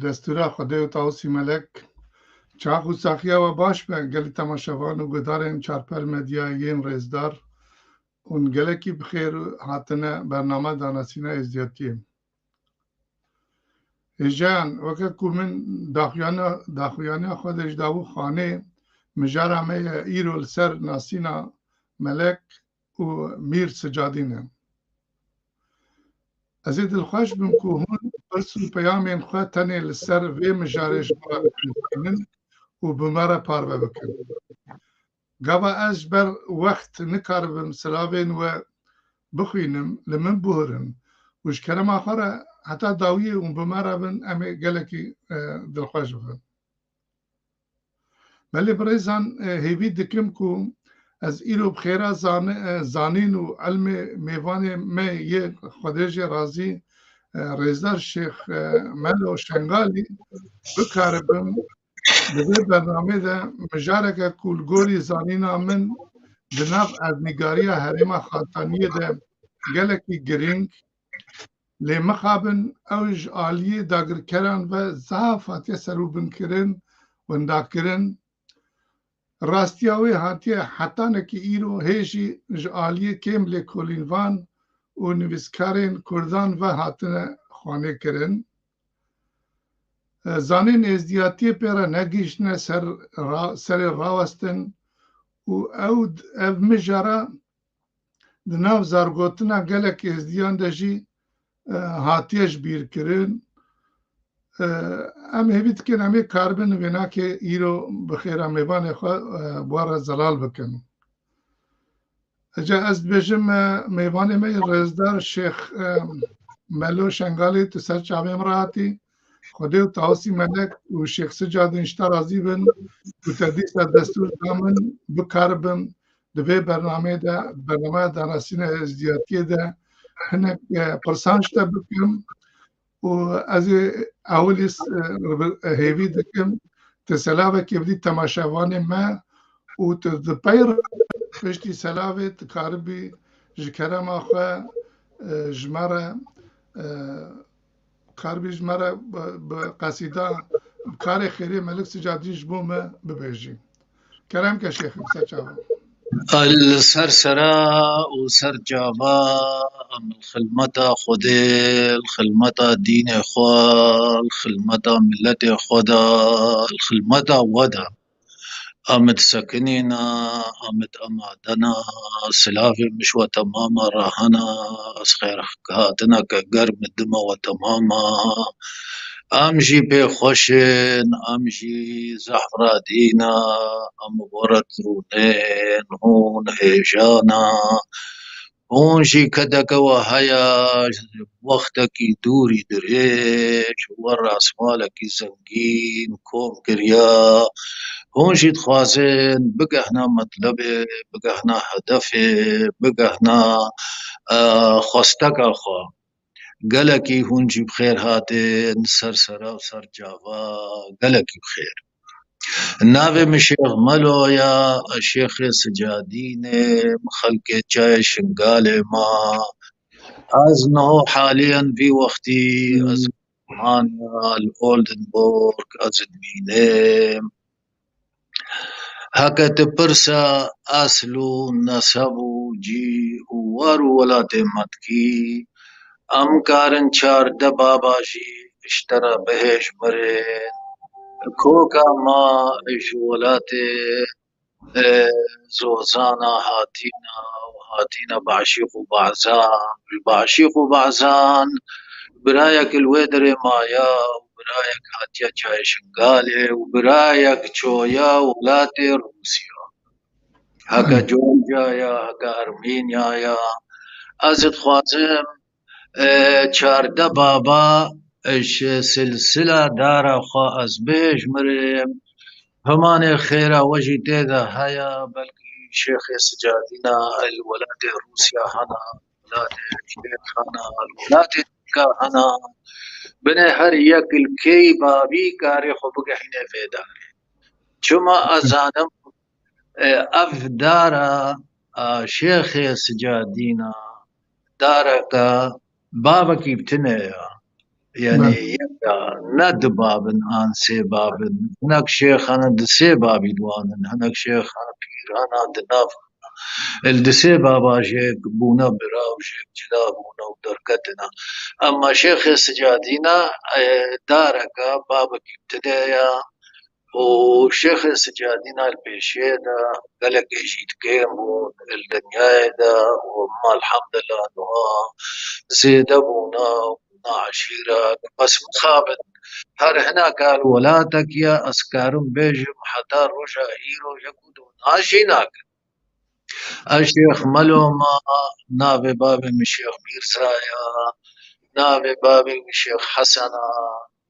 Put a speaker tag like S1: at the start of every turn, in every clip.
S1: دستورا خدای و تاوسی ملک چاخ و ساخیا و باش به گلی تماشاوان و گدارن چارپل مدیایین رزدار اون گلکی بخیر هاتنه برنامه دانسینه ازدیاتیم ایجان وقت که من داخویانه خودش داو خانه مجارمه ایرول سر ناسینا ملک و میر سجادینه از این دلخوش بم که هون برسو پیامین خواه تنه لسر وی مجارش بکنن و بمره پاربه بکن گاوا از بر وقت نکاربم سلاوین و بخوینم لمن بهرم وش کرم آخره حتی داویه اون بمره بن امی گلکی دلخوش بکن ولی برایزان هیوی دکم که از ایرو بخیره زانین و علم میوان می یک خودش رازی رزدار شیخ ملو شنگالی بکاربم به برنامه ده مجارک کولگوری زانینا من دناف از نگاری حریم خاتانیه ده گلکی گرینگ لی مخابن اوج آلیه داگر کرن و زعفاتی سروبن کرن و انداکرن راستیاوی هاتیه حتی نکی ایرو هیجی آلیه کم لی کولینوان و نویسکارین کردان و هاتنه خانه کرن زانین ازدیاتی پیرا نگیشنه سر راوستن و او مجاره دناو زارگوتنا گلک ازدیان دجی هاتیش بیر کرن ام هیوید کن امی کاربن وینا که ایرو بخیره میبان خواه بوار زلال بکن اجا از بجم میبان می رزدار شیخ ملو شنگالی تو سر چاویم راتی خودی و تاوسی ملک و شیخ سجاد انشتا رازی بن و تدیس دستور دامن بکاربن دوی برنامه دانسین ازدیاتی ده هنک پرسانشتا بکم و از اولیس هیوی دکم تسلاوه که بدی تماشاوان ما و تدپیر پشتی سلاوه تکاربی جکرم آخوا جماره کاربیج مرا به قصیده کار خیری ملک سجادیش بومه ببیجی کرم که شیخ سچاو
S2: السرسرة وسر جابا ام الخلمتا خودي الخلمتا دين خوا الخلمتا ملت خدا الخلمتا ودا امد سكنينا امد امادنا سلافي مش وتماما راهنا اسخير حكاتنا كقرب الدم وتماما امجي بخوشن امجي زحرا دينا ام ورد رونين هون هيجانا هون جي كدك وهيا وقتك دوري دريج وراس مالك زنقين كوم قريا هون جيت خوازن بقى هنا مطلبي بقى هنا هدفي بقى هنا خواستك اخوا قالكي هون جي بخير هاتين سرسرا وسر جاوا قالكي بخير النافي مشيخ ملو يا الشيخ سجادين مخلقة جاي شنقالي ما أزنه حاليا في وقتي أزمانيا الأولدنبورغ أزدمينيم هكا تبرسا أسلو نسبو جي وارو ولا تمتكي أم كارن چار دباباجي اشترى بهش مرين كوكا ما جولاتي زوزانا هاتينا بعشيق وبعزان البعشيق وبعزان برايك الودر مايا وبرايك هاتيا جاي شنغالي وبرايك چويا ولاتي روسيا هكا جورجيا هكا أرمينيا أزد خوازم چارده بابا اش سلسلة دارا خوا ازبيج مريم همان خيرا وجي تيدا هيا بلكي شيخ سجادنا الولاد روسيا هنا الولاد شيخ هنا الولاد تلك هنا بني هر يك الكي بابي كاري خبق حين في داري شما ازانم اف دارا شيخ سجادنا دارك بابك يبتنى يعني يبقى ند بابن آن سي بابن هناك شيخ أنا دسي بابي دوانن هناك شيخ أنا بير أنا دناف الدسي بابا جيك بونا براو جيك جلا بونا ودركتنا أما شيخ السجادينا دارك بابك ابتدايا وشيخ السجادينا البيشيدا قالك يجيت كيمون الدنيا دا وما الحمد لله نوها زيد ابونا عشيرة بس مخابن هر هنا قال ولاتك يا أسكارم بيجم حتى رجع هيرو يكودون عاشيناك الشيخ ملوما نابي بابي من شيخ ميرسايا نابي بابي من شيخ حسنا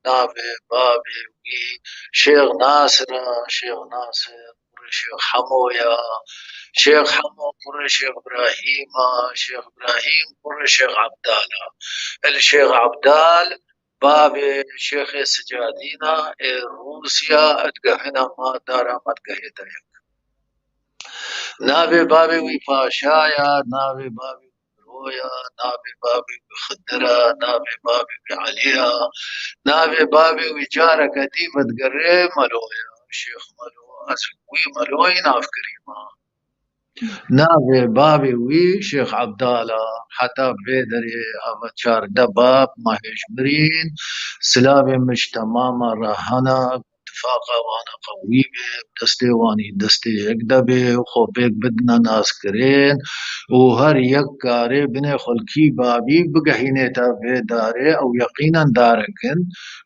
S2: نابي بابي شيخ ناصر شيخ ناصر شيخ حمويا شيخ حمو قر شيخ إبراهيم شيخ إبراهيم قر شيخ عبدالله الشيخ عبدال باب شيخ سجادينا روسيا اتقهنا ما دارا ما اتقهيتا نابي بابي وي فاشايا نابي بابي رويا نابي بابي بخدرة نابي بابي بعليا نابي بابي وجارة كتيفة تقري ملويا الشيخ ملو أسوي ملوي ناف كريمة نابي بابي وي شيخ عبدالله حتى بيدري أبتشار دباب ما هجمرين سلابي مش تماما رهنا اتفاقا وانا قوي دستي واني دستي يكدبي وخوبيك بدنا ناس كرين وهر يك كاري بني خلقي بابي بقهينيتا في داري او يقينا داركن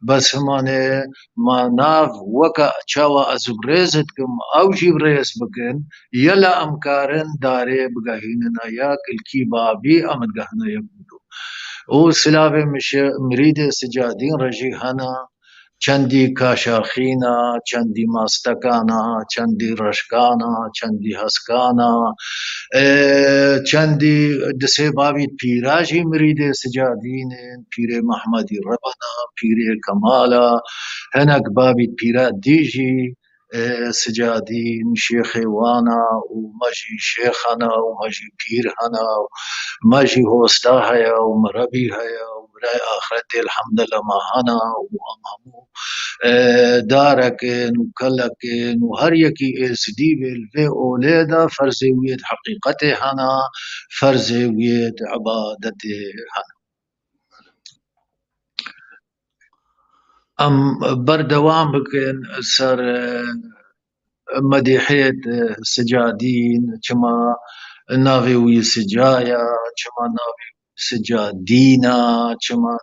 S2: بس هماني ما ناف وكا چاوا ازبريزتكم او جيبريز بكن يلا امكارن داري بقهيننا ياك الكي بابي امد قهنا يبدو وسلابي مش مريد سجادين رجي هنا چندی کاشاخینا چندی ماستکانا چندی رشکانا چندی هسکانا چندی دسه بابی پیراجی مرید سجادین پیر محمدی ربنا پیر کمالا هناك بابی پیرا دیجی سجادين شيخ وانا ومجي شيخنا ومجي بير هنا ومجي هوستا هيا ومربي هيا وبراي آخرتي الحمد لله ما هنا وأمامو داركن وكلكن وهر يكي اسديبل في أوليدا فرزوية حقيقته هنا فرزوية عبادته هنا أم بردوام بكن سر مديحية سجادين كما نافي وي سجايا كما نافي سجادينا كما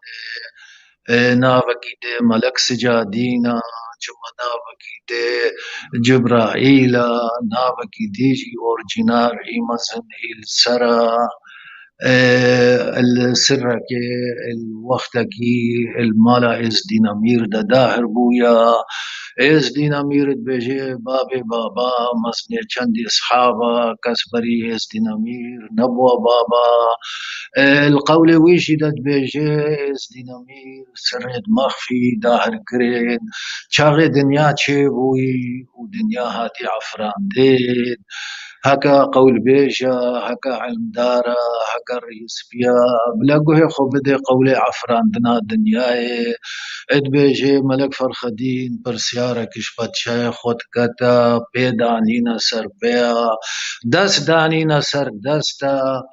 S2: نافكيد ملك سجادينا كما نافكيد جبرائيل نافكيديجي اورجينال ايمازن السرا السر کے الوقت کی المالا اس دینامیر دا داهر بویا اس دینامیر بجے بابے بابا مسنے چند اصحابا كسبري اس دینامیر نبوة بابا القول ويشدت بجے اس دینامیر سرد مخفي داهر كرين چاغ دنیا چه بوي ودنیا هاتي عفران دين هكا قول بيجا هكا علم دارا هكا رئيس بيا بلاقوه خو بدي قولي عفران دنا دنياي اد بيجي ملك فرخدين برسيارة كشفت شاي خود كتا بيدانينا سر بيا دست دانينا سر دستا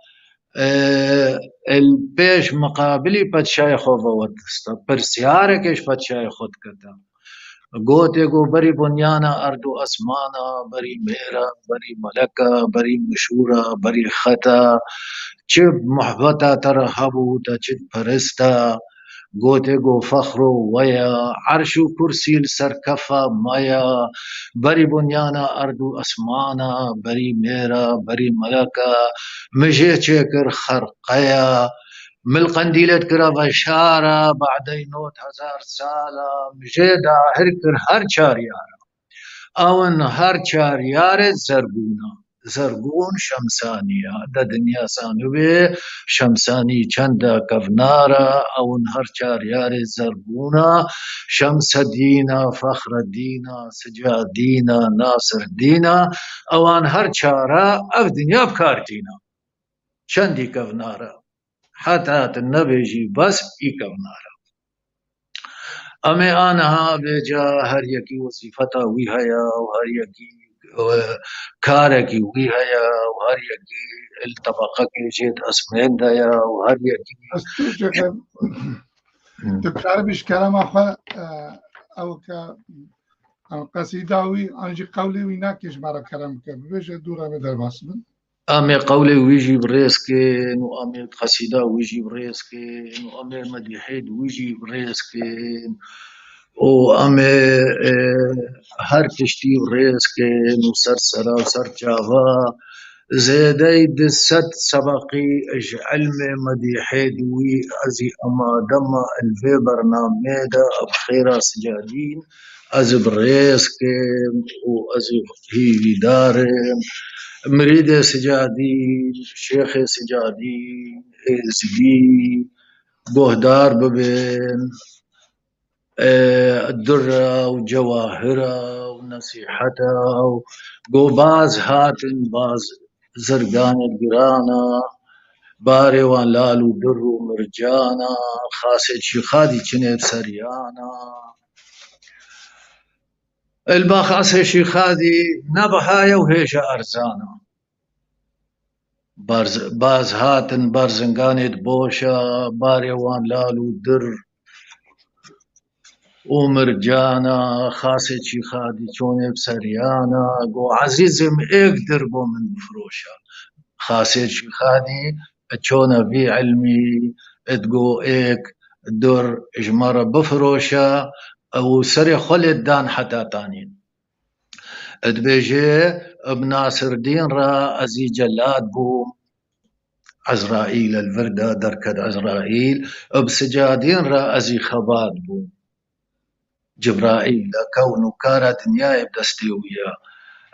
S2: البيش مقابلي بتشاي خوفا ودستا برسيارة كشفت شاي خود كتا قوتي قو بري بنيانا أردو أسمانا بري ميرا بري ملكا بري مشورا بري خطا چب محبتا ترهبو تا چب پرستا قوتي قو فخرو ويا عرشو كرسي السركفا مايا بري بنيانا أردو أسمانا بري ميرا بري ملكا مجي چكر خرقيا مل قنديلت كرا بشارة بعدي نوت 1000 سالة مجيدا هركر هر چار يارا اون هر چار يار زرگونا زرگون شمسانية دا دنيا سانوه شمساني چندا كفنارا اون هر چار يار زرگونا شمس دينا فخر دينا سجاد دينا ناصر دينا اوان هر چارا اف دنيا بكار دينا چندي كفنارا حتى النبي بس إيكونارا أمي أنا بجا هر يكي وظيفتا ويهيا وهر يكي كاركي ويهيا وهر يكي الطبقة كي جيت أسمين دايا وهر يكي
S1: أستوجه تكرار بيش كلام أخوة أو قصيداوي أنجي قولي ويناكيش مرة كلام كبيش دورة مدر باسمن
S2: أمي قولي ويجي بريسكين وأمي قصيدة ويجي بريسكين وأمي مديحيد ويجي بريسكين وأمي هر تشتي بريسكين وسرسرة وسر جافا زيدي دست سبقي اج علم مديحيد وي أزي أما دم الفي برنامج دا بخيرا سجادين أزي بريسكين وأزي هي دارين مريد سجادين شيخ سجادين زبي بوهدار ببين الدرة وجواهرة ونصيحتها وقوباز هاتن باز زرقان القرانا باري وان لالو در ومرجانا خاصة شيخادي چنب سريانا الباخاصة شيخادي نبهايا وهيشا أرزانا باز هاتن بارزنگانت بوشا باري وان لالو در ومرجانا خاصة شيخادي چونب سريانا قو عزيزم اقدر بو من بفروشا خاصة شيخادي چونا بي علمي اتقو ايك دور اجمارة بفروشا او سري خلت دان حتى تانين ادبيجي ابن ناصر الدين را ازي جلاد بو عزرائيل الفردة دركد عزرائيل بسجادين را ازي خباد بو جبرائيل كون كارا دنيا بدستيويا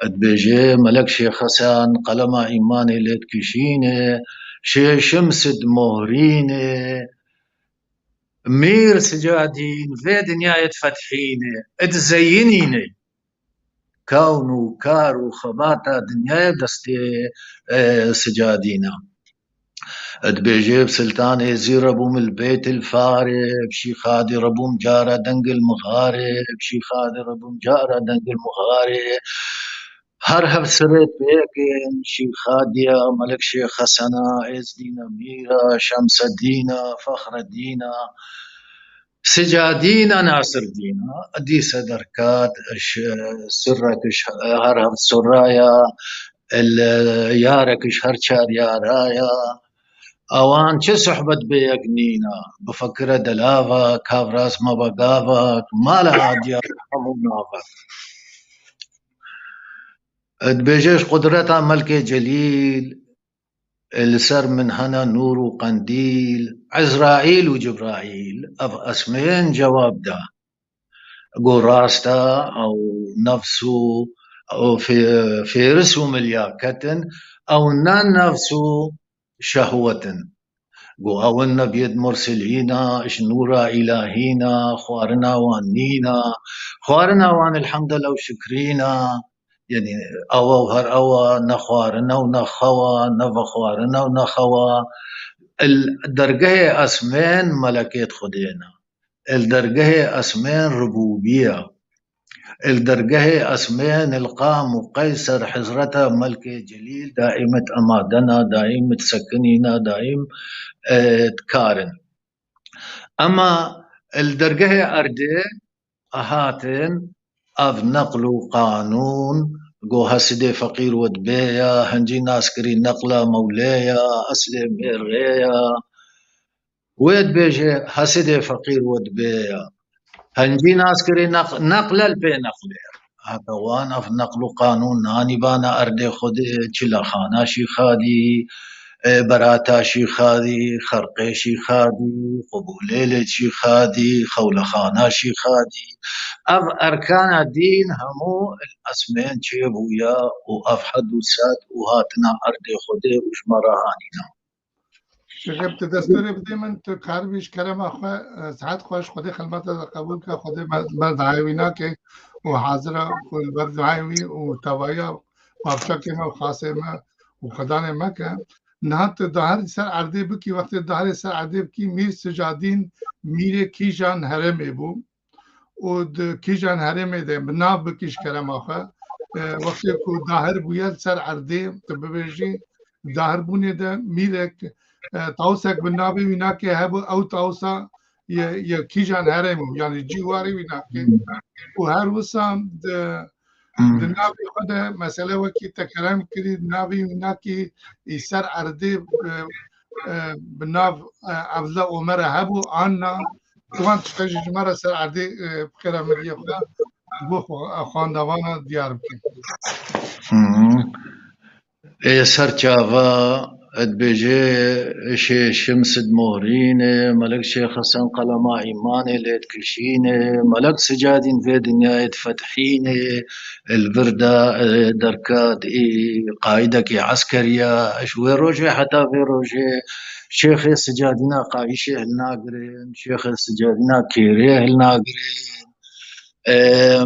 S2: ادبيجي ملك شيخ حسن قلما ايماني ليت كشينه شي شمس مهرينه مير سجادين في دنيا فتحينه اتزينينه كون كار خباتا دنيا بدستي سجادينا ادبيجي بسلطان زير ابو من البيت الفاري بشي خادي ربو مجارة دنق المغاري بشي خادي ربو مجارة دنق المغاري هرهب سرت بيكين شي خادية ملك شيخ حسنا عز دينا ميرا شمس دينا فخر دينا سجادينا ناصر دينا ادي صدركات سرك هرهب سرايا يارك شهر شار يارايا اوان چه صحبت بيقنينا بفكر دلافا كافراس ما بقافا ما لها ديار حمونافا ادبيجيش قدرتها ملك جليل السر من هنا نور وقنديل عزرائيل وجبرائيل اف اسمين جواب ده قول راستا او نفسه او في رسم الياكتن او نان نفسه شهوة قو أولنا بيد مرسلينا إش نورا إلهينا خوارنا وانينا خوارنا وان الحمد لله وشكرينا يعني أوا وهر أوا نخوارنا ونخوا نفخوارنا ونخوا الدرجة أسمين ملكيت خدينا، الدرجة أسمين ربوبية، الدرجة أسمين القام وقيصر حزرته ملكة جليل دائمة أمادنا دائمة سكنينا دائم تكارن. أما الدرجة أردي أهاتن أف نقل قانون جو هسدي فقير ودبيا هنجي ناسكري نقلة مولايا أسلم إرغيا ويد بيجي هسدي فقير ودبيا هنجي ناسكري نقلة البي نقلة هذا وانا في نقل قانون ناني بانا أردي خدي چلا خانا شي خادي براتا شي خادي خرقي شي خادي قبوليل شي خادي خولخانا شي خادي أف أركان الدين همو الأسمين شيبويا وأف حدوثات وهاتنا أردي خدي وشمرا هانينا
S1: شغبت دستور بدي من تو کار بیش کرم آخه ساعت خوش خودی خدمت قبول که خودی بردعایوینا که و حاضر کل بردعایوی و توایا بابچا که ما خاصه ما و خدانه ما که نه تو دهر سر عرضه بکی وقت دهر سر عرضه بکی میر سجادین میر کی جان هرمه بو و کی جان هرمه ده بناب بکیش کرم آخه وقتی که دهر بوید سر عرضه تو ببیجی دهر بونه ده میره تاوسك بالنابي ويناك هبو او تاوسا يا كيجان هرمو يعني جيواري ويناك وهر وسام النابي خده مسألة وكي تكلم كري النابي ويناك يسر أردي بالناب أفضل عمر هبو عنا طبعا تشتاج جمرة سر أردي بكرة مليه خده بو خاندوانا ديار بكي
S2: سر جافا ادبيجي شي شمس دموريني ملك شيخ حسن قلما ايماني ليت كشيني ملك سجادين في دنيا فتحيني البردة دركات قايدك عسكرية شوي روجي حتى في روجي شيخ سجادنا قايشه الناقرين شيخ سجادنا كيريه الناقرين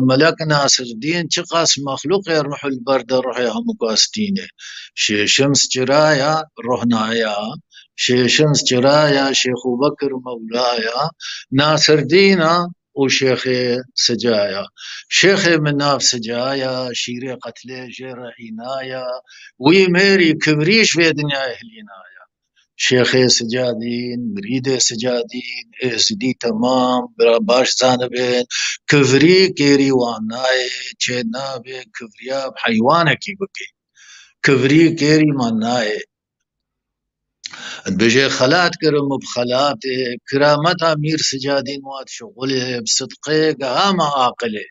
S2: ملك ناصر الدين شقاس مخلوق روح البرد روح هم قاستينه شي شمس جرايا روحنايا شي شمس جرايا شيخ بكر مولايا ناصر دينا وشيخ سجايا شيخ مناف سجايا شيري قتلي جير عنايا وي ميري كبريش في دنيا اهلينايا شيخ سجادين مريد سجادين اسدي تمام باش زانبين كفري كيري واناي چنا به كفريا حيوانك بكي كفري كيري مناي بجي خلات كرم بخلات كرامت امير سجادين وات شغله بصدقه قام عاقله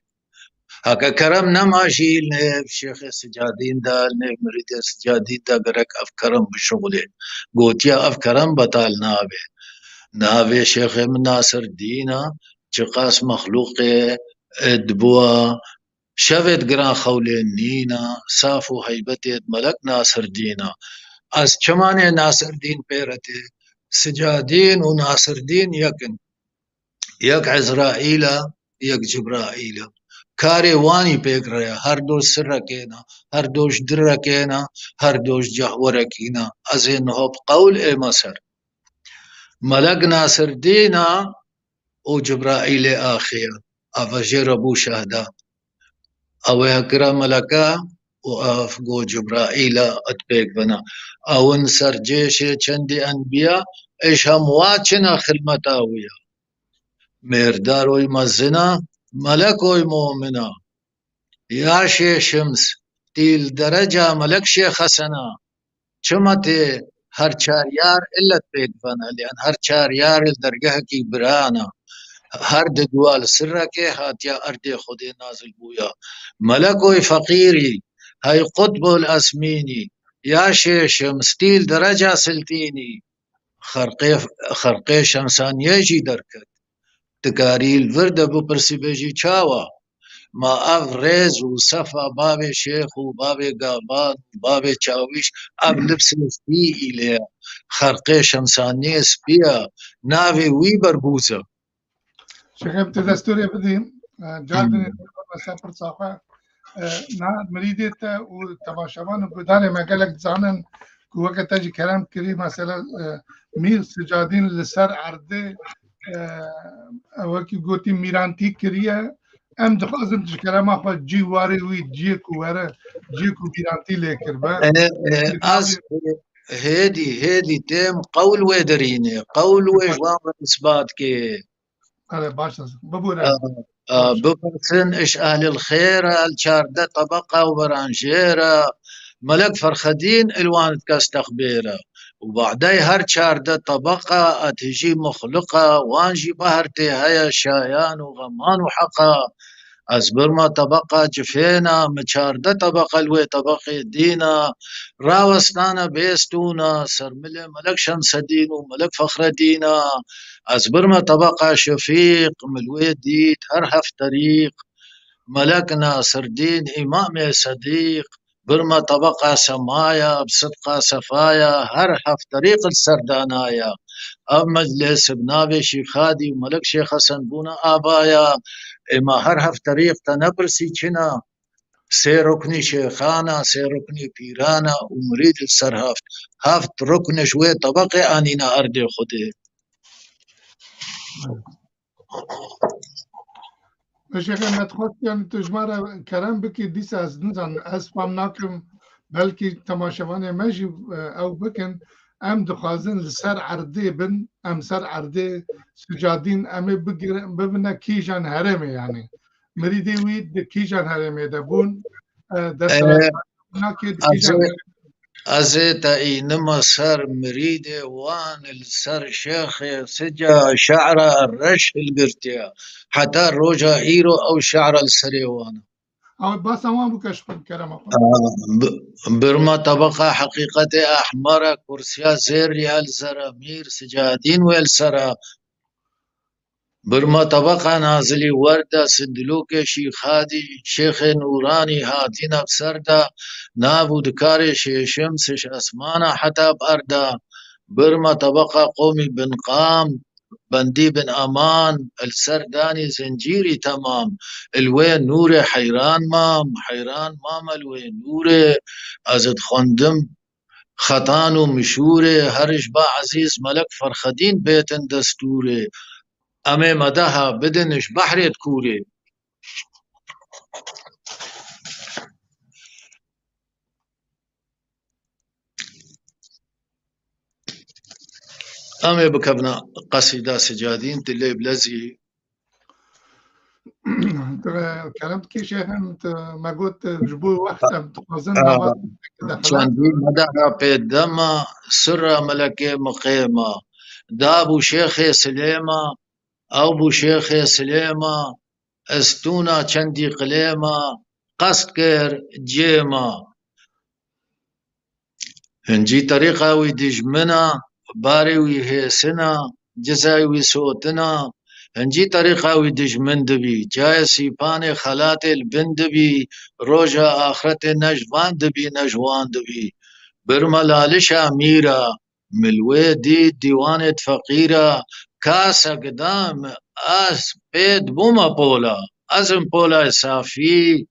S2: هكا كرم نماشي شيخ سجادين دا مريد سجادين دا برك افكرم بشغله قوتيا افكرم بطال نابه شيخ من ناصر دينا چقاس مخلوق دبوا شفت قران خولين نينا صافو هيبتت ملك ناصر دينا از چمان ناصر دين بيرته سجادين وناصر دين يكن يك عزرائيل يك جبرائيل كاري واني بيقرأ هر دوش سركينا هر دوش دركينا هر دوش جهوركينا ازين هو بقول اي مصر ملك ناصر دينا وجبرائيل آخير أفجر أبو شهدا أو هكرا ملكا وأفقو جبرائيل أتبيك بنا أو انسر جيش چندي أنبياء إيش هم واتشنا خدمتاوية ميرداروي مزنا ملكوي مؤمنا يا شي شمس تيل درجة ملك شيخ حسنا چمتي هر چار يار إلا تبيك بنا لأن هر چار يار الدرجة كي برانا هر دوال سرك هاتيا أردي خدي نازل بويا ملكوي فقيري هاي قطب الأسميني يا شيشم ستيل درجة سلتيني خرقي شمسان يجي دركت تكاري الورد ببرسي بيجي چاوا ما اف ريز وصفا بابي شيخ وبابي قابان وبابي چاويش اب لبس سبي إليه خرقي شمسانية سبيا ناوي وي بربوزة
S1: شغبت دستور بدي جاردن مسافر صافا نه مريدت وتماشاوان بدانه مقالك زانن وقت تجي كلام كريم مثلا مير سجادين لسر عرضه وكي قلتي ميرانتي كريه ام دخازم تش كلام اخو جي واري وي جيكو ورا جيكو ميرانتي لكر با
S2: از هيدي تم قول ويدريني قول وجواب اثبات كي
S1: على باشا ببورا
S2: ببرسن ايش اهل الخير الشاردة طبقة وبرانجيرة ملك فرخدين الوان كاستخبيرة وبعدي هر شاردة طبقة اتجي مخلقة وانجي بهرتي هيا شايان وغمان وحقا أزبرما طبقة جفينا مشاردة طبقة الوي طبقة دينا راوستانا بيستونا سرملة ملك شمس الدين وملك فخر دينا أزبرما طبقة شفيق ملوي ديت هرهف طريق ملك ناصر الدين إمام صديق برما طبقة سمايا بصدقة سفايا هرهف طريق السردانايا أب مجلس بنابي شيخادي وملك شيخ حسن بونا آبايا اما هرهف طريق تنبرسي چنا سي ركني شيخانا سي ركني بيرانا ومريد السرهفت هفت ركن شوي طبقة آنينا أردي خده
S1: شيخ احمد خواست يعني تجمع كلام بكي ديس از نزان اسفام ناكم بلكي تماشاواني ماجي او بكن ام دخوازن لسر عرضي بن ام سر عرضي سجادين ام ببنا كيجان هرمي يعني مريدي ويد كيجان هرمي دبون دسرات ناكي كيجان
S2: أزيتا إنما سر مريد وان السر شيخ سجا شعر الرش القرتيا حتى روجا هيرو أو شعر السريوان
S1: او بس ما بكشف الكلام
S2: برما طبقة حقيقة أحمر كرسيا زير ريال زرامير سجادين والسرا برما طبقة نازلي وردة سندلوك شيخادي شيخ نوراني هاتينا بسردا نابو دكاري شمسش أسمانا حتى بأردا برما طبقة قومي بن قام بندي بن أمان السرداني زنجيري تمام الوين نوري حيران مام الوين نوري أزد خندم خطانو مشوري هرش با عزيز ملك فرخدين بيتن دستوري أمي مدها بدنش بحر كوري أمي بكبنا قصيدة سجادين تلي بلزي
S1: كلامك كي شيخ انت ما قلت جبوا وقت تقازن
S2: شاندي مدها بيدما سر ملكي مقيمة دابو شيخ سليمة أو بو شيخ سليمة استونا چندي قليمة قصد كير جيمة هنجي طريقة ويدجمنا باري ويهيسنا جزاي ويسوتنا هنجي طريقة ويدجمن دبي جاي سيباني خلاتي البندبي روجا آخرتي نجوان دبي برملالشا ميرا ملوي دي ديوانة فقيرة كاسا قدام اس بيد بوما بولا ازم بولا صافي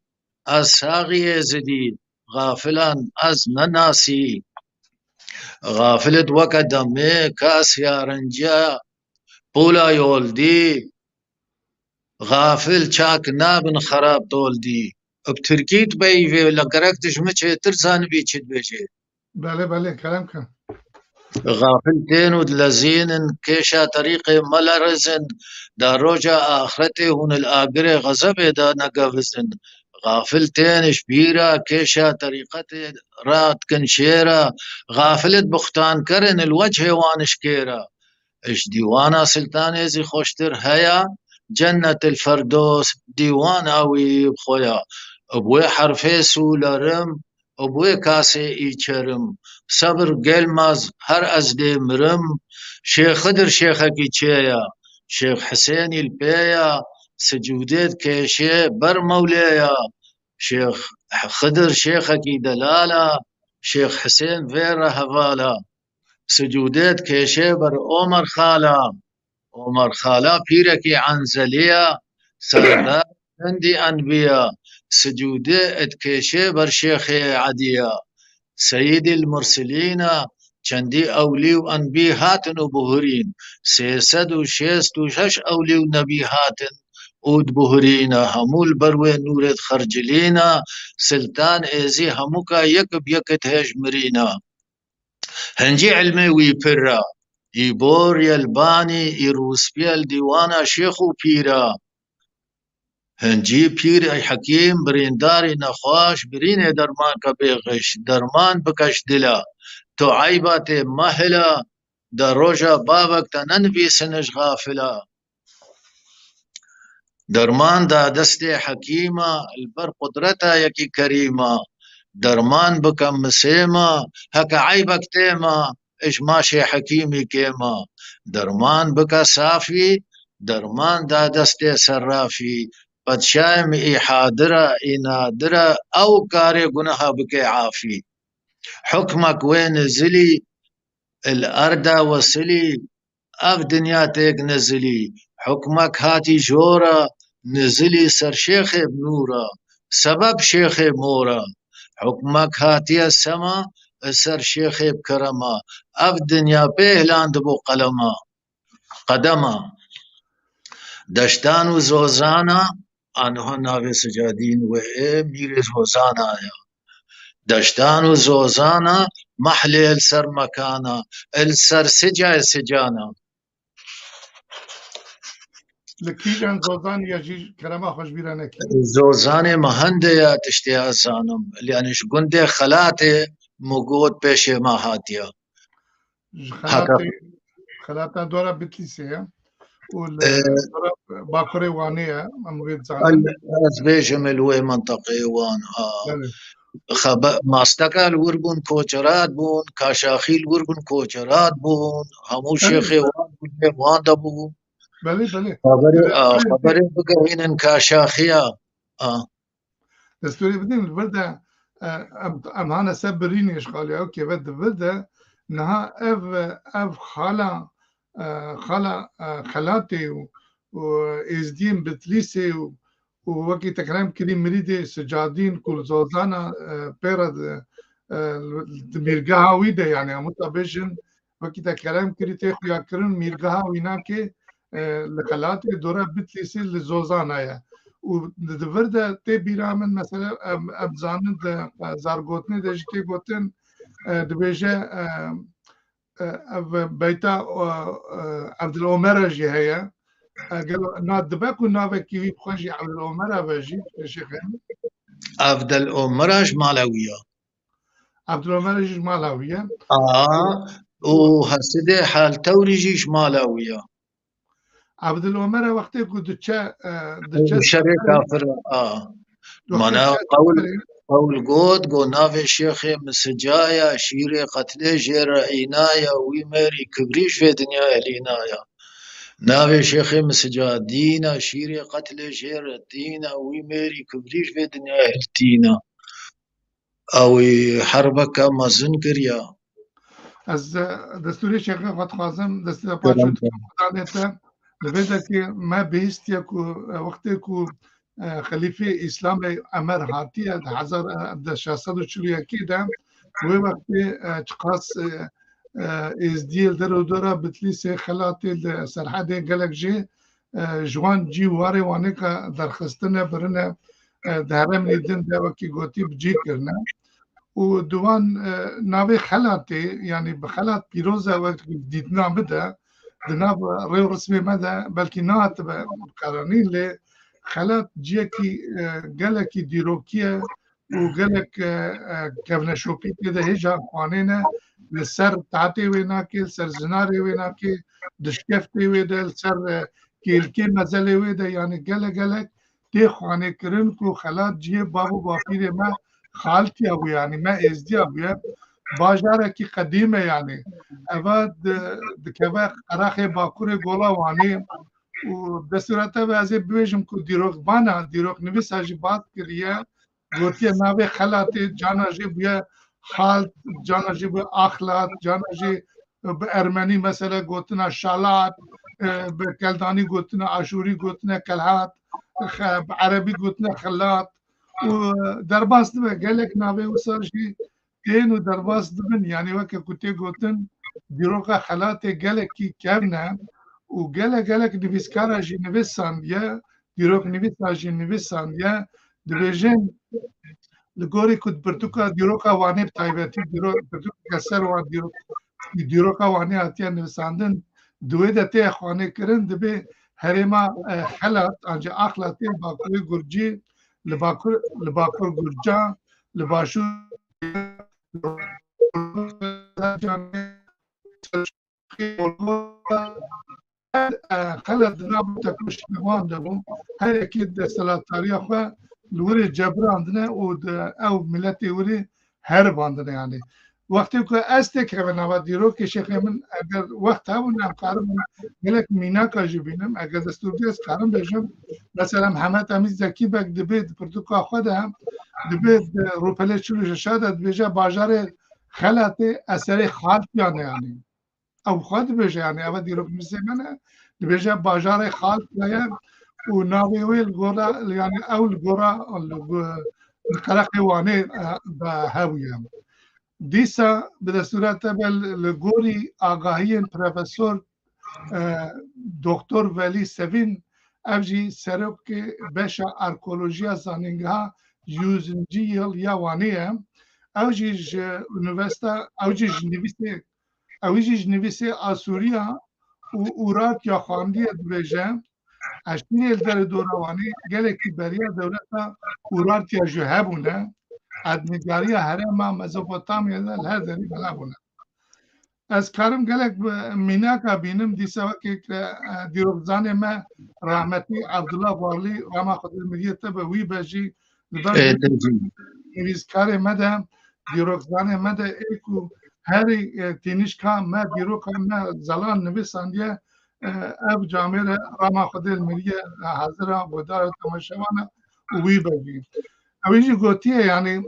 S2: اساغي زديد غافلا از نناسي غافلت وكدمي كاس يا رنجا بولا يولدي غافل چاك نابن خراب تولدي بتركيت بي في لقركتش مچه ترسان بيچد بيجي
S1: بله كلام كان
S2: غافلتين ودلزين كيشا طريقي ملرزن دا روجا آخرتي هون الآقري غزبي دا نقفزن غافلتين شبيرة كيشا طريقتي رات كنشيرة غافلت بختان كرن الوجه وانشكيرة اش ديوانا سلطاني زي خوشتر هيا جنة الفردوس ديوان اوي بخويا ابوي حرفي سولرم ابوي كاسي ايچرم صبر قلمز هر ازدي مرم شيخ خدر شيخكي چيا شيخ حسين البيا سجودت كيشي بر مولايا شيخ خدر شيخكي دلالة شيخ حسين فيرا هفالا سجودت كيشي بر عمر خالا بيركي عنزليا سردار عندي أنبياء سجوده اتكيشه بر شيخ عديا سيد المرسلين چندی اولی و انبی هاتن و بهرین 366 اولی و نبی هاتن اود بهرین همول بروی نورت خرجلینا سلطان ایزی هموکا یک بیکت هش مرینا هنجی علمي وي برا يبور يلباني يروسبيل ديوانا شيخو بيرا هنجي بير اي حكيم برينداري نخواش برين درمان كبيغش درمان بكش دلا تو عيبات مهلا دا روجا بابك تننبي سنش غافلا درمان دا دستي حكيمة البر قدرتها يكي كريمة درمان بكم مسيما هكا عيبك تيما ايش ماشي حكيمي كيما درمان بكا صافي درمان دا دستي سرافي بادشاهم اي حاضرة اي نادرة او كاري قنها بكي عافي حكمك وين زلي الارض وصلي اف دنياتك نزلي حكمك هاتي جورا نزلي سر شيخ بنورا سبب شيخ مورا حكمك هاتي السما سر شيخ بكرما اف دنيا به لاند بو قلما قدما دشتان و زوزانا انه ناوي سجادين و مير زوزانا يا دشتان و زوزانا محلي السر مكانا السر سجانا
S1: لكيجان زوزان يجي كلامه خوش بيرانك
S2: زوزان مهنده يا تشتيها زانم لأنش قنده خلاته موجود بيش ما هاتيا
S1: خلاتا دورا بتليسيا والدورا باكوري وانيا امغيت زانم
S2: از بيجم الوي منطقي وان ماستكا الوربون كوچرات بون كاشاخي الوربون كوچرات بون همو شيخي وان دبون
S1: بله
S2: خبري بقى كاشاخيا
S1: دستوري بدين البلدة ام هانا سبريني اشغالي اوكي بلدة انها اف خالاتي وازدين بتليسي ووكي تكلم كريم مريدي سجادين كل زوزانا بيرد ميرقاها ويدا يعني مطابجن وكي تكلم كريتي خويا كرن ميرقاها ويناكي لخلاتي دورا بتليسي لزوزانا يا ودفردا تي بيرامن مثلا ابزانن زارغوتني دجتي غوتن دبيجا بيتا عبد العمر جي هي قالوا نادبك ونافك كيف بخشي عبد العمر بجي شيخين
S2: عبد العمر مالوية
S1: عبد العمر مالوية
S2: وهسده حال توريجيش مالوية
S1: عبد العمر وقتی کو دچه
S2: شرع کافر منا قول قود قو نافي شيخ مسجايا شيري قتل جير عنايا ويمري كبريش في دنيا العنايا نافي شيخ مسجادينا شيري قتل جير الدينا ويمري كبريش في دنيا التينا او حربك مزن كريا
S1: از دستوری شیخ قد خازم دستور پاچوت خدا لبدا که ما بهست یا کو وقتی کو خلیفه اسلام امر هاتی 1641 ده و وقتی چقاس از دیل درو دورا بتلیس خلاتی سرحد گلک جی جوان جی واره وانه که درخستنه برنه دهرم نیدن ده وکی گوتی بجی کرنه و دوان ناوی خلاتی یعنی بخلات پیروزه وقتی دیدنا بده دناب ريو رسمي مدى بلكي نات قرانين ل خلات جيكي قالك ديروكيا وقالك كفنشوبي كده هجا قوانينا للسر تعطي ويناكي السر زناري ويناكي دشكفتي ويدا السر كيلكي مزالي ويدا يعني قالك تي خواني كرنكو خلات جي بابو بافيري ما خالتي ابو يعني ما ازدي ابو باجاره کی قدیمه يعني اواد دکبه قراخه باکور گولا وانی و دستورته وازی بویجم کو دیروغ بانا دیروغ نویس هجی بات کریه گوتی ناوی خلاتی جانا جی بیا حال جانا جی بیا اخلاط جانا جی به ارمنی مثلا گوتنا شالات به کلدانی گوتنا عاشوری گوتنا کلهات عربی گوتنا خلات و درباس دبه گلک ناوی وسارشی این و درباس دبن یعنی وقت کتی گوتن دیروکا خلات گلکی کبنه و گلک نویسکارا جی نویسان یا دیروک نویسا جی نویسان یا دبیجن لگوری کد برتوکا دیروکا وانی بتایبتی برتوکا سر وان دیروکا وانی هاتیا نویساندن دوی دتی خوانه کرن دبی هرما خلات انجا اخلاتی باکوی گرجی لباکور گرجا لباشو خلت نابو تكوش نوان دبو هاي اكيد سلات تاريخ لوري جبراندنا او ملتي وري هرباندنا يعني وقتی که استه که به نواد دیرو که شیخ من اگر وقت همون هم کارم ملک مینا کاجی بینم اگر دستوری از کارم بجم مثلا محمد امیز زکی بک دبید پرتوکا خود هم دبید روپله چلوش شاید بیجا باجار خلط اثر خالق یعنی او خود بجا یعنی او دیرو میزه منه بیجا باجار خالق یعنی و ناوی ویل گورا یعنی اول گورا القلق وانه به هاویم دیسا به صورت لگوری آگاهی پروفسور دکتر ولی سوین اوجی سرک بشا ارکولوژیا زانینگها یوزنجی یا وانیه اوجیج انوستا اوجیج نویسه آسوریا و اورات یا خواندی دویجه اشتیل در دوروانی گلکی بریا دولتا اورات یا جهبونه ادمیگاری هرم مزوپوتامیا ده هر دری بلا بونه از کارم گلک مینا کا بینم دیسا که دیروزان ما رحمتی عبدالله وارلی راما خود ملیت به وی بجی نویز کار مده دیروزان مده ایکو هری تینیش کا ما دیرو کا ما زلان نویساندیه اب جامعه راما خود ملیت حاضر بودار تماشاوانه وی بجی اویجی گوتیه یعنی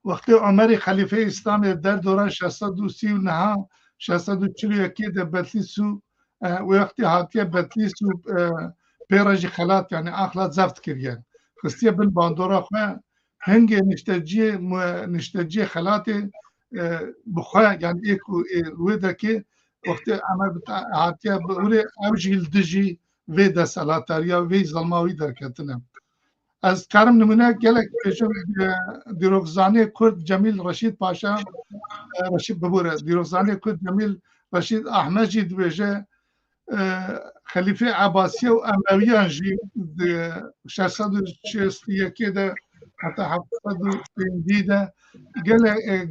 S1: وقتی عمر خلیفه اسلام در دوران 639 641 ده بتلیسو وقتی هاتیه بتلیسو پیراجی خلات یعنی اخلات زفت کردن خستیه بن باندورا خواه هنگ نشتجی خلات بخواه یعنی ایکو ویده که وقتی عمر هاتیه بوله اوجی الدجی ویده سلاتاریا وی ظلماوی درکتنه از کارم نمونه گلک دیروزانی کرد جمیل رشید پاشا رشید ببوره دیروزانی کرد جمیل رشید احمدی دویجه خلیفه عباسی و امویان جی 661 ده حتی 750 ده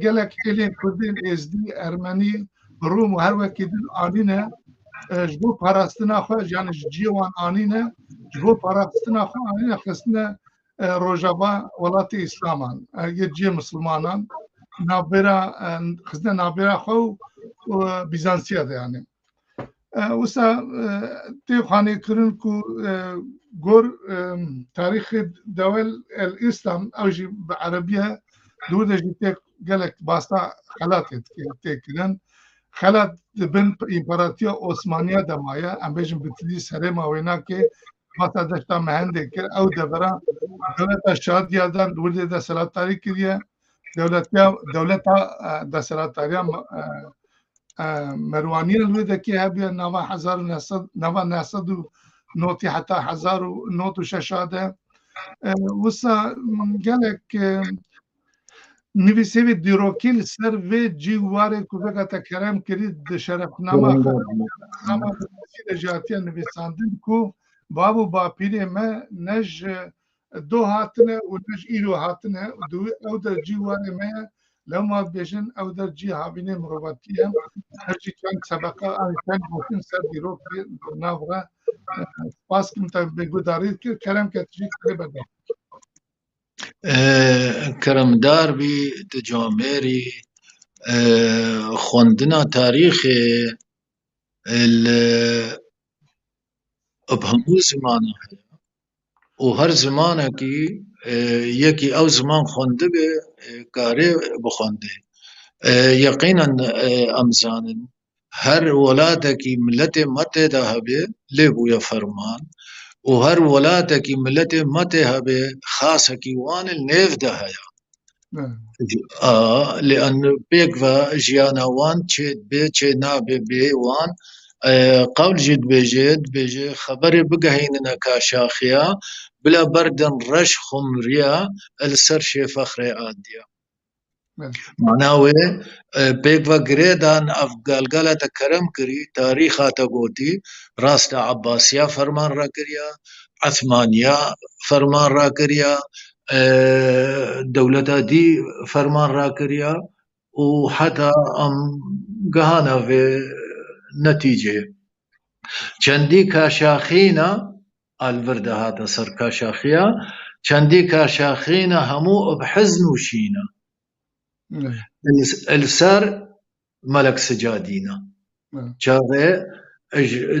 S1: گلک ایلین کردین ازدی ارمنی روم و هر وکی دل آنینه جبو پاراستنا خواه یعنی جیوان آنینه جبو پاراستنا خواه آنینه خستنه روجابا ولات اسلامان یه جی مسلمانان نابرا خستنه نابرا خواه و بیزانسیه ده یعنی وسا تی خانه کرن کو گور تاریخ دول الاسلام اوجی بعربیه دو دجی تک گلک باستا خلاتت تکرن خلات بن امپراتوریا عثمانیه دمایا ام بجم بتدی سرما وینا که ماتا دشتا مهنده که او دورا دولت شادیه دن دولت ده سلطاری کریه دولت ده سلطاری مروانیه الوده که هبیه نوا 1900 نوتی حتی 1906 وسا گلک نویسه دیروکیل سر و جیواره کوبگا تکرم کرید شرفنامه خرم جاتی نویساندن کو بابو با پیره ما نج دو هاتنه و نج ایرو هاتنه او در جیواره ما لو ما بيجن او در جي هابينه مروباتيه هرجي كان سبقه ان كان ممكن سر ديروك نافغا باس كنت بگودارید که كلام كتجي قريبا
S2: کرمدار بی تجامری خوندنا تاریخ ابهمو زمانه و هر زمانه کی یکی او زمان خونده به کاره بخونده یقینا امزانن هر ولاده کی ملت مت ده به لبو یا فرمان وهر ولاتك ملتي متها بخاصك وان النيف ده هيا لأن بيكفا جيانا وان تشيد بي تشينا بي وان قول جد بيجي خبري بقهيننا كاشاخيا بلا بردن رش خمريا السرشي فخري آديا معناوي بيكفا قريدان أفقال كرم كري تاريخا تقوتي راست عباسيا فرمان را كريا عثمانيا فرمان را كريا دولتا دي فرمان را كريا وحتى أم قهانا في نتيجة چندی كاشاخينا الورده هذا سر كاشاخيا چندی كاشاخينا همو بحزن وشينا السر ملك سجادينا شاغي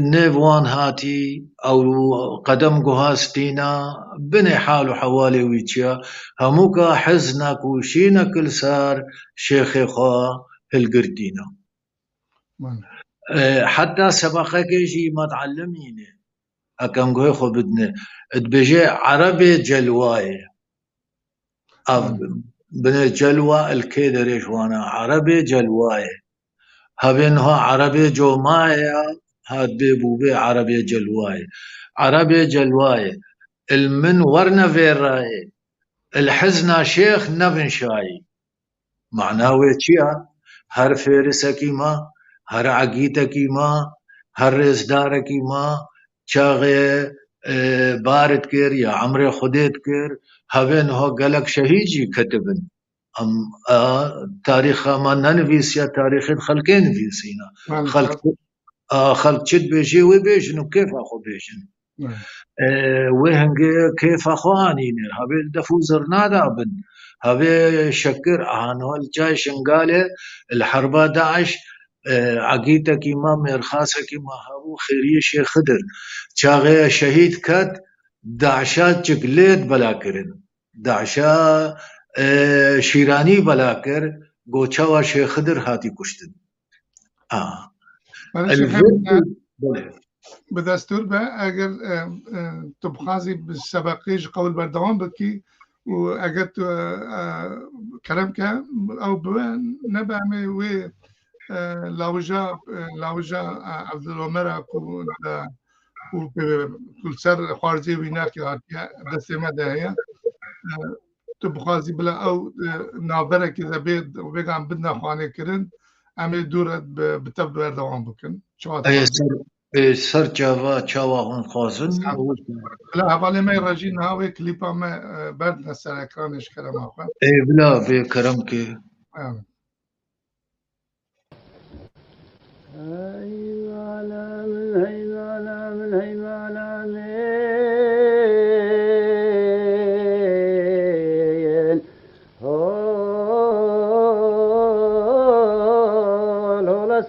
S2: نيفوان هاتي او قدم قهاستينا بني حالو حوالي ويتشا هموكا حزنك وشينك السار شيخي خوا القردينا حتى سبقك يجي ما تعلميني أكم قوي خو بدنا تبجي عربي جلواي بني جلوى الكيدر ايش وانا عربي جلواي هبينها عربي جومايا هاد بيبوبي عربي جلواي عربي جلواي المن ورنا فيراي الحزنا شيخ نبن شاي معناه ويتشيا هر فارسكي ما هر عقيتكي ما هر رزداركي ما چاغي بارد كير يا عمري خديت كير هبين هو قالك شهيجي كتبن ام تاريخ ما ننفيس يا تاريخ الخلقين نفيسينا خلق شد بيجي وبيجن كيف اخو بيجن وهنجي كيف اخواني هبي دفوزر نادا بن هبي شكر هانو الجيش انقاله الحربة داعش عقيدك ما مرخاصك ما هو خيري شيخ خدر شاغي شهيد كد داعشات جقليت بلاكرن داعشا شيراني بلاكر قوچاوا شيخ خدر هاتي كشتن
S1: بدستور به اگر تو بخوازی به سبقیش قول بردوام بکی و اگر تو کلام که او به نبعمه و لاوجا عبدالعمر و کل سر خارجی وینا که دسته ما ده تو بخوازی بلا او نابره که زبید و بگم بدنا خوانه کرن امی دورت بتب بردوام بکن
S2: سر چاوا هون خوازن
S1: لا حوالی ما راجین هاوی کلیپا ما برد نسر اکرانش کرم آخوا
S2: بلا في كرم كي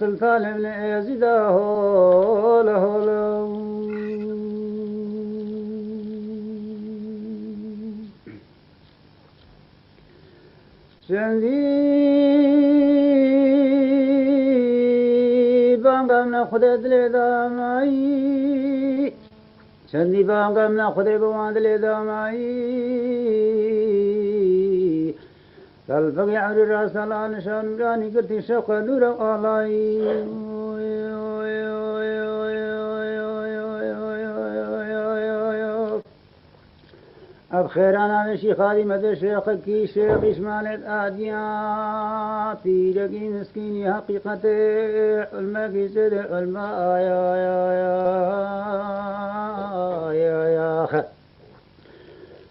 S3: سلطان ابن يزيد هولا هولا شندي بانغامنا خدا دل داماي شندي بانغامنا خدا بوان دل داماي الفقي عبد الرسول نشان راني قلت شوق نور الله بخير انا مشي خادمة الشيخ كي شيخ اسماعيل اديان في رقي مسكين حقيقته الماء سد الماء يا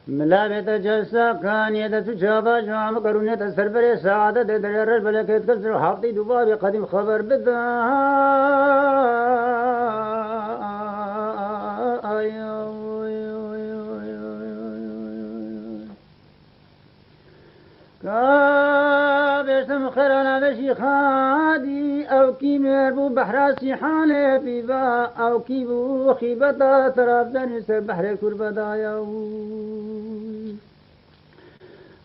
S3: ملابت جلسة كان يد تجابا جوام قرونة سربر سعادة درر بلكت كسر حاطي دباب قديم خبر بدا كابسم خيرنا بشي خادي أو كي مربو بحراسي حالي بيبا أو كي بو خيبتا ترابدن سر بحر كربدا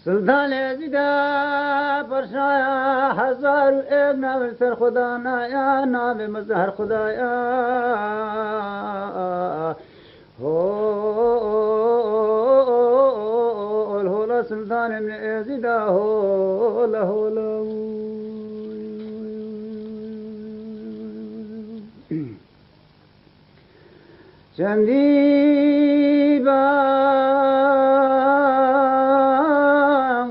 S3: سلطان يزيدا برشايا هزار ابن ورسر خدانا يا نام مزهر خدايا الهولا سلطان من يزيد هولا هولا چندی بان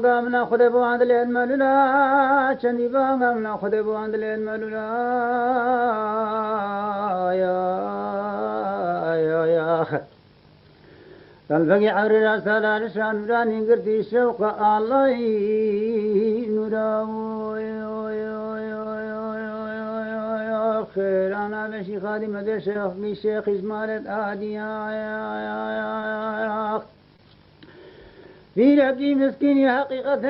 S3: قامنا خود بو عند الملولا چندی بان قامنا خود بو عند الملولا يا تلفقي عبر رسالة لشان نوراني قرتي الشوق الله نورا خير أنا بشي خادم ذا شيخ بشيخ إسمالة آدي في ربي مسكين حقيقة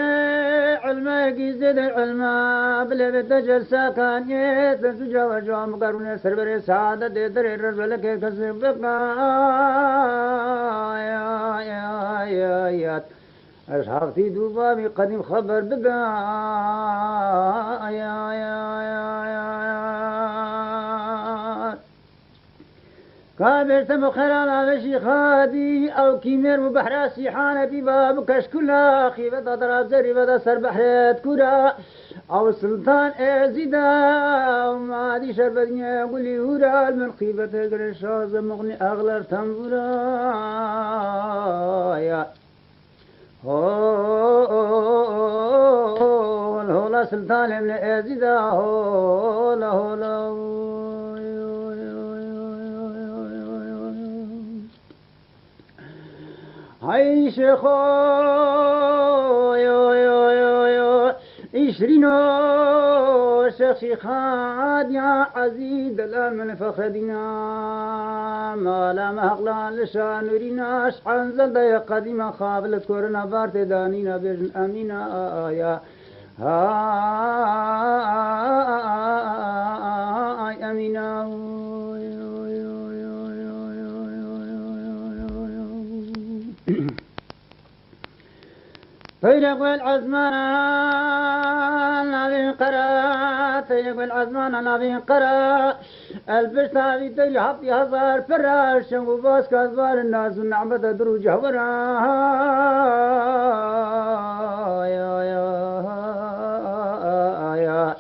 S3: علمك زد العلم بلا بتجل ساكن يتسجى جام قرون سربر سعادة در الرجل لك كسبك يا أصحاب في دوبا قديم خبر بقى يا كابر تم خيرنا بشي خادي أو كيمير وبحر سيحانة بباب كشكلا خيبة ضرب زريبة سر بحرات كرة أو سلطان أزيدا وما دي شربتني يقول لي هورا من خيبة قرشاز مغني أغلر تنبورا يا هولا سلطان من أزيدا هولا هاي شيخو يو عشرينو شيخي خاد يا عزيز الآن من فخدنا ما لا مهقلان لشان نورينا شحن زلد يا قديمة خابلة كورنا بارت دانينا بجن أمينا يا هاي أمينا طيرق العزمان نبي قرا طيرق العزمان نبي قرا البشتا في تيل حطي هزار فراش وباس كازبار الناس ونعمة دروج هورا يا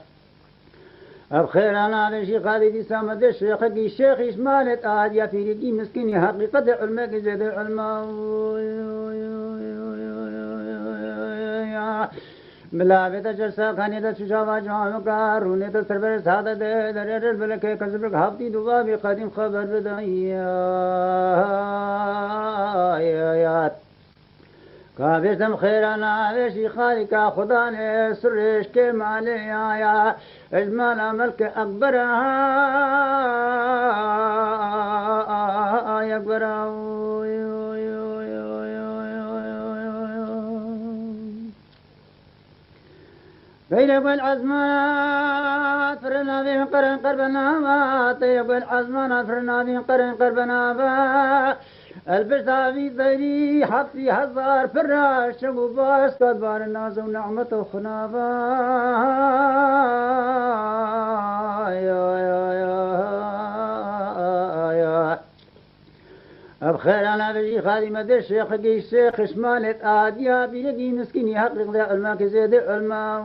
S3: بخير أنا لشي خالي دي سامد الشيخ الشيخ إسمالة آديا في رقي مسكيني حقيقة علمك زيد العلم ملابة جلسة خاني دا شجاوة جامعك روني دا سربر سادة دا درر البلكة كسبك حبتي دوبا بقديم خبر بدايات كابرتم خيرانا وشي خالقا خدا نے سرش کے مالے آیا اجمالا ملک اکبر اکبر طيب العزمان فرنا به قرن قربنا طيب العزمان فرنا به قرن قربنا البشتا في ضيري حطي هزار فراش وباس كدبار الناس ونعمة وخنافا يا بخير أنا بجي خادمة الشيخ قي الشيخ شمالة آديا بيدي مسكيني حقق ذا علمك زيد علما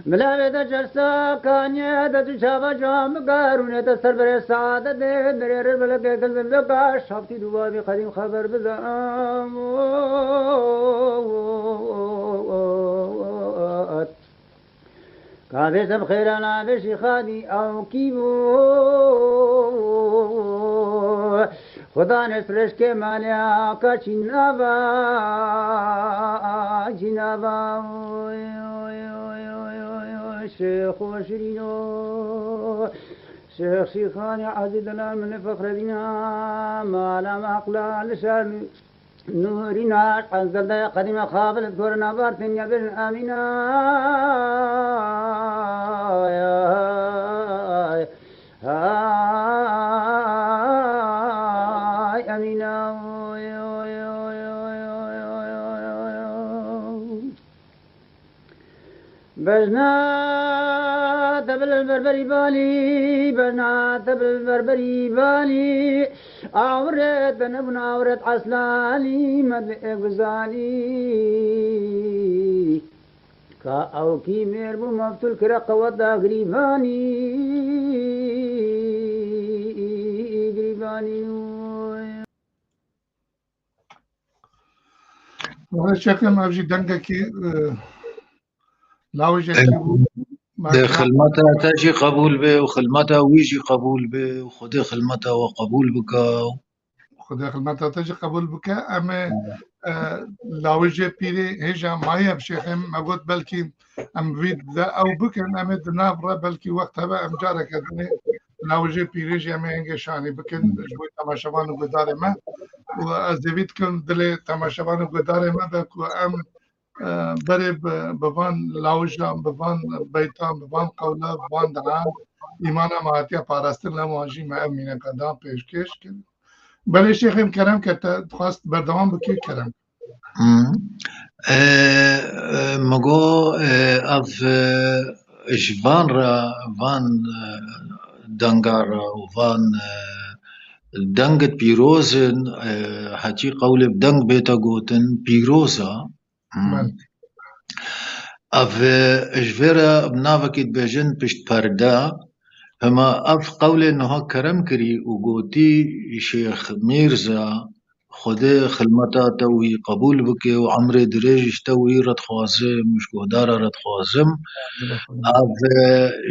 S3: ملابة جلسة كان يدد شابا جام قارونة تسربر السعادة درير البلد كذب لقا شابتي دوابي قديم خبر بزام كابي سب خيرانا بشي خادي أو كيبو خدا نسرش کے مالیا کا چنابا جنابا شيخ وشرينو شيخ شيخان عزيزنا من فخر دينا ما لا معقلا لشان نورنا عزلنا قديم خابل دورنا بارتن يا بن آمنا هاي أمينا بجنا بنات بالبربري بالي بنات بالبربري بالي عورت ابن عورت عسلاني مدلق غزالي كأو كيمير بمفتل كرق ودا غريباني
S1: والله شكل ما بجي دنگا كي لاوجه كي
S2: خدمتها تاجي قبول به وخدمتها ويجي قبول به وخدي خدمتها وقبول بك
S1: خدای خدمت تاجي قبول بك اما لاوجه بيري هجا مايا بشيخم مقود بلكي ام بيد او بكن ام دنابرا بلكي وقت هبا ام جارك ادني لاوجه بيري جي ام هنگه شاني بكن جوي تماشاوان وقدار ما وازدويت كن دلي تماشاوان وقدار ما بكو ام بري بفان لاوجا بفان بيتان بفان قولا بفان دعان ایمانا مهاتیا پاراستن لمواجی ما امینه قدام پیشکش کرد بله شیخیم کرم که خواست بردوام بکی کرم
S2: مگو اف جوان را وان دنگار را وان دنگت پیروزن حتی قول بدنگ بیتا گوتن پیروزا
S1: بله
S2: اف اجویرا بناوکیت بجن پشت پرده هما اف قول انها کرم کری و گوتی شیخ میرزا خود خلمتا توی قبول بکه و عمر درجش توی رد خوازم مش گهدارا رد خوازم اف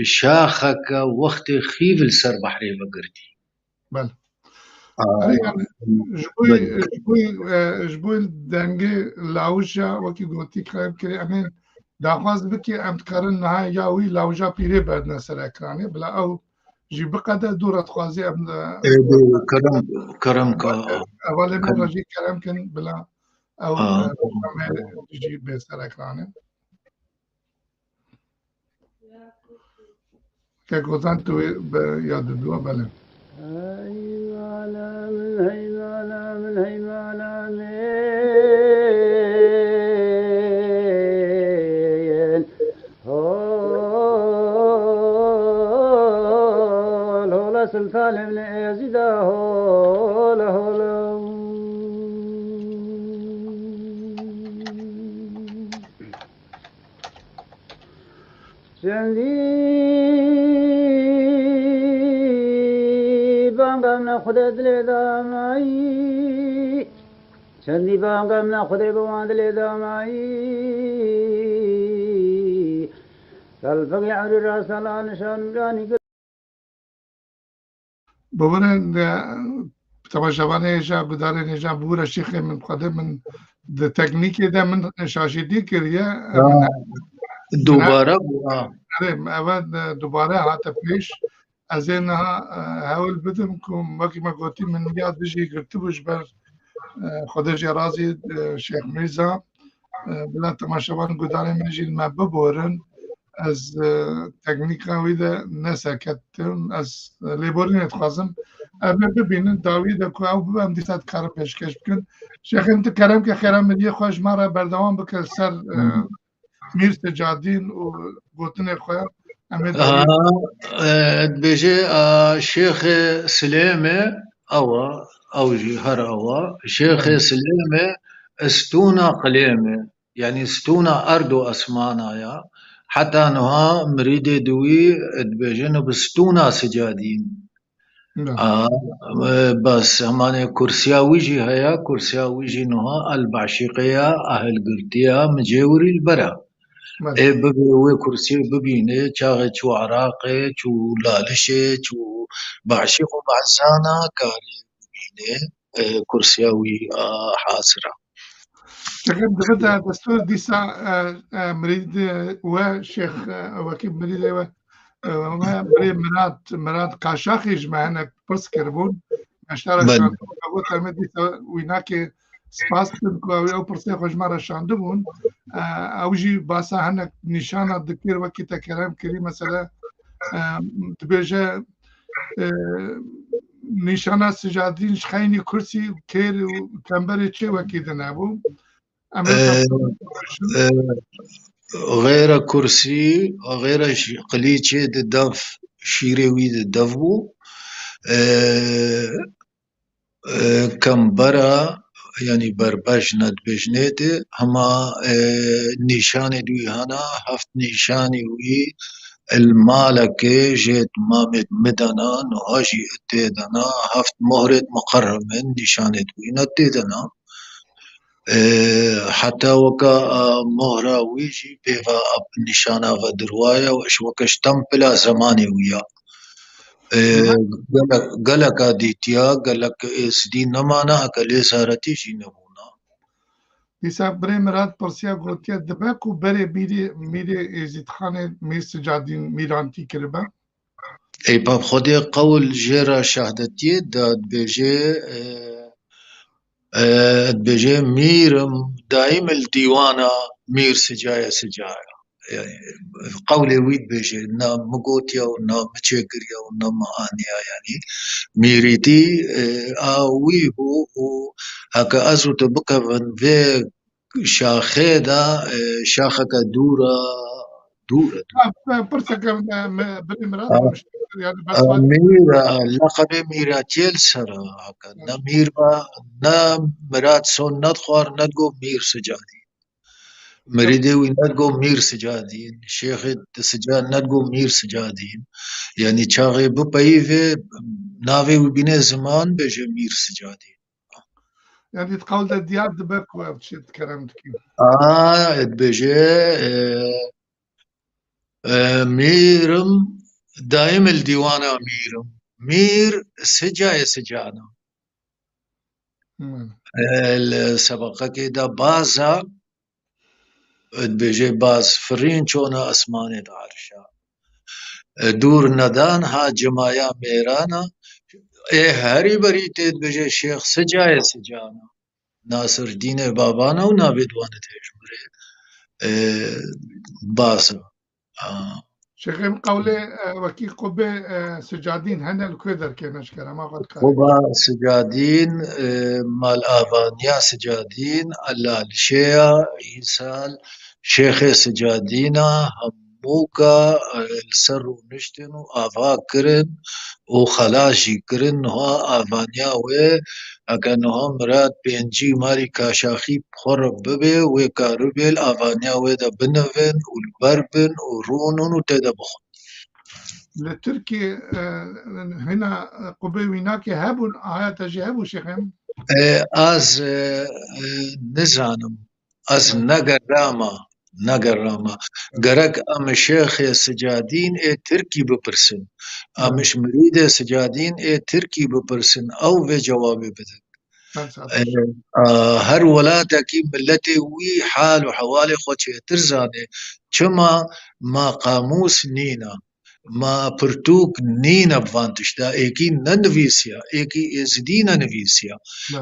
S2: شاخك وقت خيف السر بحري بقرتي
S1: بله يعني جبوي دنگه لاوجا وكي گوتی کرم کری امین داخواست بکی امتکارن نها یاوی لاوجا پیره بدنا سر اکرانه بلا او جي بقدر دورة خوازي ام
S2: كرم
S1: اول من رجي كلام كان بلا او جي بسر اكرانه كغوزان تو ياد دو بلا
S3: سلطان ابن يزيد هولا هولا جندي بانغامنا خدا دل داماي جندي بانغامنا خدا بوان دل داماي قلبك يعري الراس على نشان جاني
S1: بورن تماشاوانه ایجا بدارن ایجا بورا شیخ من قدم من د تکنیکی ده من شاشیدی کریه
S2: دوباره
S1: اول دوباره هات پیش از اینها هول بدم کم وقتی ما گوتی من یاد بجی گرفته بوش بر خودش رازی شیخ میرزا بلا تماشاوان گداره من جیل ما ببورن از تکنیکا ویده نسکتم از لیبورین اتخوازم اما ببینن داویده که او ببینم دیسات کار پیشکش بکن شیخ انت کرم که خیرم ملیه خوش مارا بردوام بکر سر میر سجادین و گوتن خواه
S2: بيجي شيخ سليمة أو جهر شيخ سليمة استونا قليمة يعني استونا أردو أسمانا يا حتى نها مريد دوي بيجن بستونا سجادين بس همان كرسيا ويجي هيا كرسيا ويجي نها البعشيقيا أهل قرتيا مجاوري البرا ببي كرسي ببينه چاغ چو عراقه چو لالشه چو بعشق بعزانا كاري ببينه كرسياوي حاصرة
S1: شكل بدا دستور ديسا مريد وشيخ وكيب مريد مريد مراد قاشاخي جمعنا بس كربون اشترى شاندو قبول تلميذ ديسا ويناكي سپاسن کو او پرسه خوشمره شاندبون او جی باسا هنک نشانه دکیر وکی تکرم کری مثلا دبیجه نشانه سجادین خیلی کرسی کیر و کمبر چه وکی دنبو
S2: غير كرسي غير قليتشي دف شيري دف بو كم برا يعني بربج ند بجنيد هما نشاني دوي هنا هفت نشاني وي المالك جيت مامد مدنا نهاجي اتدنا هفت مهرة مقرر من نشاني دوي نددنا حتى وكا مهرة ويجي بيغا نشانة غدروايا وش وكش تم بلا زماني ويا قالك ديتيا قالك اسدي نمانا اكلي سارتي جي نبونا
S1: دیسا برای مراد پرسیا گوتیا دبه کو بره میری ازید خانه میر سجادین میرانتی کربه
S2: اي باب خودي قول جيرا شهادتي داد بيجي ميرم دايم الديوانة مير سجايا سجايا يعني قولي ويد بيجي نا مقوتيا ونا متشكريا ونا معانيا يعني ميريتي آوي هو هكا أزو تبقى من في شاخيدا شاخك دورة
S1: پرسیا که برای مراد باشد یعنی بس
S2: ميرا لقب ميراتيل سرا هكا نا ميرا نا مرات سون ندخوار ندقو مير سجادي مريدي ندقو مير سجادين شيخ سجاد ندقو مير سجادين يعني چاغي بپايفي ناوي وبيني زمان بيجي مير سجادين
S1: يعني تقول ده ديار دبه کو بشيت كرمت كي
S2: بيجي ميرم دائم الديوانة ميرم مير سجايا سجانا السبقة كده بازا بيجي باز فرين چونا اسماني دارشا دور ندان ها جمايا ميرانا هاري بريتت بيجي شيخ سجايا سجانا ناصر دين بابانا ونابد وانا تجمري باسا
S1: شيخ قولي وكي قبة سجادين هنا الكويدر كيناش كرا ما قد قال
S2: خبا سجادين مال آفانيا سجادين الله الشيا إنسان شيخ سجادينا هموكا السر ونشتنو آفا كرن وخلاشي كرن هو آفانيا وي اكن هم مراد بينجي ماري كاشاخي بخرب ببي وكاروبي الآفانيا وي دا بنفن والبربن ورونون وتدا بخون
S1: لتركي هنا قبة ويناكي هابون آيات جي هابو شيخهم
S2: از نزانم از نگراما گرک ام شیخ سجادین ترکی بپرسن امش مرید سجادین ترکی بپرسن او به جواب بدن هر ولاتکی ملتی وی حال و حوالی خود چه ترزانه چما ما قاموس نینا ما پرتوک نينا بفانتشتا ايكي ننفيسيا ايكي ازدينا نفيسيا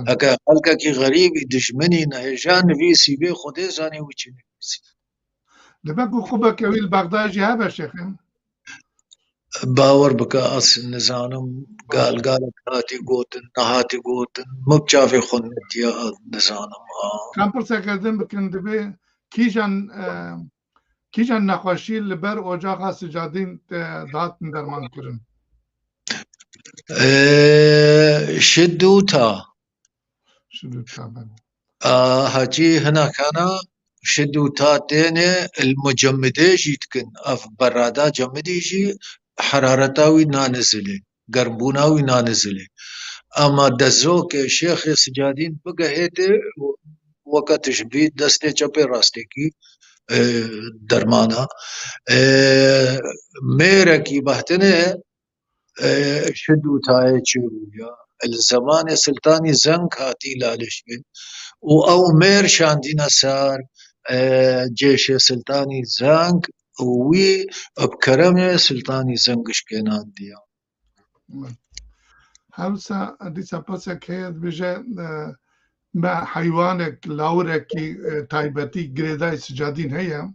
S2: هكا خلقا كي غريب دشمني نهجان نفيسي بي خودي زاني وچي نفيسي
S1: لبكو قبة كويل بغداجي هابا شيخين
S2: باور بكا اس نزانم قال هاتي قوتن نهاتي قوتن مبجافي خنتيا نزانم
S1: كان برسا كردن بكن دبي کیجان نقاشی لبر اجاق سجادین داتن درمان کرن
S2: شدوتا
S1: بله
S2: هاجي هنا كان شدوتا تاني المجمدة جيتكن اف برادا جمدي جي حرارتاوي نانزلي قربوناوي نانزلي اما دزوك شيخ سجادين بقى هيتي وقت شبيد دستي چپي راستي کی درمانا میرا کی بحتنه شدو تاي چرويا الزمان سلطاني زنك هاتي لالشبه او مير شاندينا سار جيش سلطاني زنك وي بكرم سلطاني زنكش كينان ديا
S1: هاوسا ديسا باسا كيد بجا ما حيوانك لاورك تايبتي جريداي سجادين هيا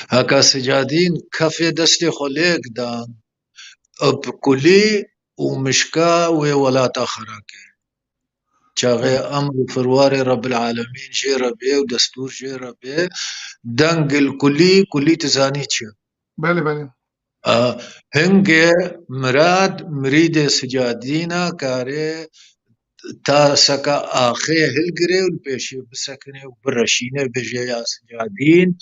S2: هكا سجادين كفي دستي خليك دان بكلي ومشكا وولاتا خراكي چاغي أمر فروار رب العالمين جيرا بي ودستور جيرا بي دنگ الكلي كلي تزاني چه
S1: بله بله
S2: هنگه مريد سجادينا كاري تا سكا آخي هلگري والبيشي بسكني وبرشينه بجي يا سجادين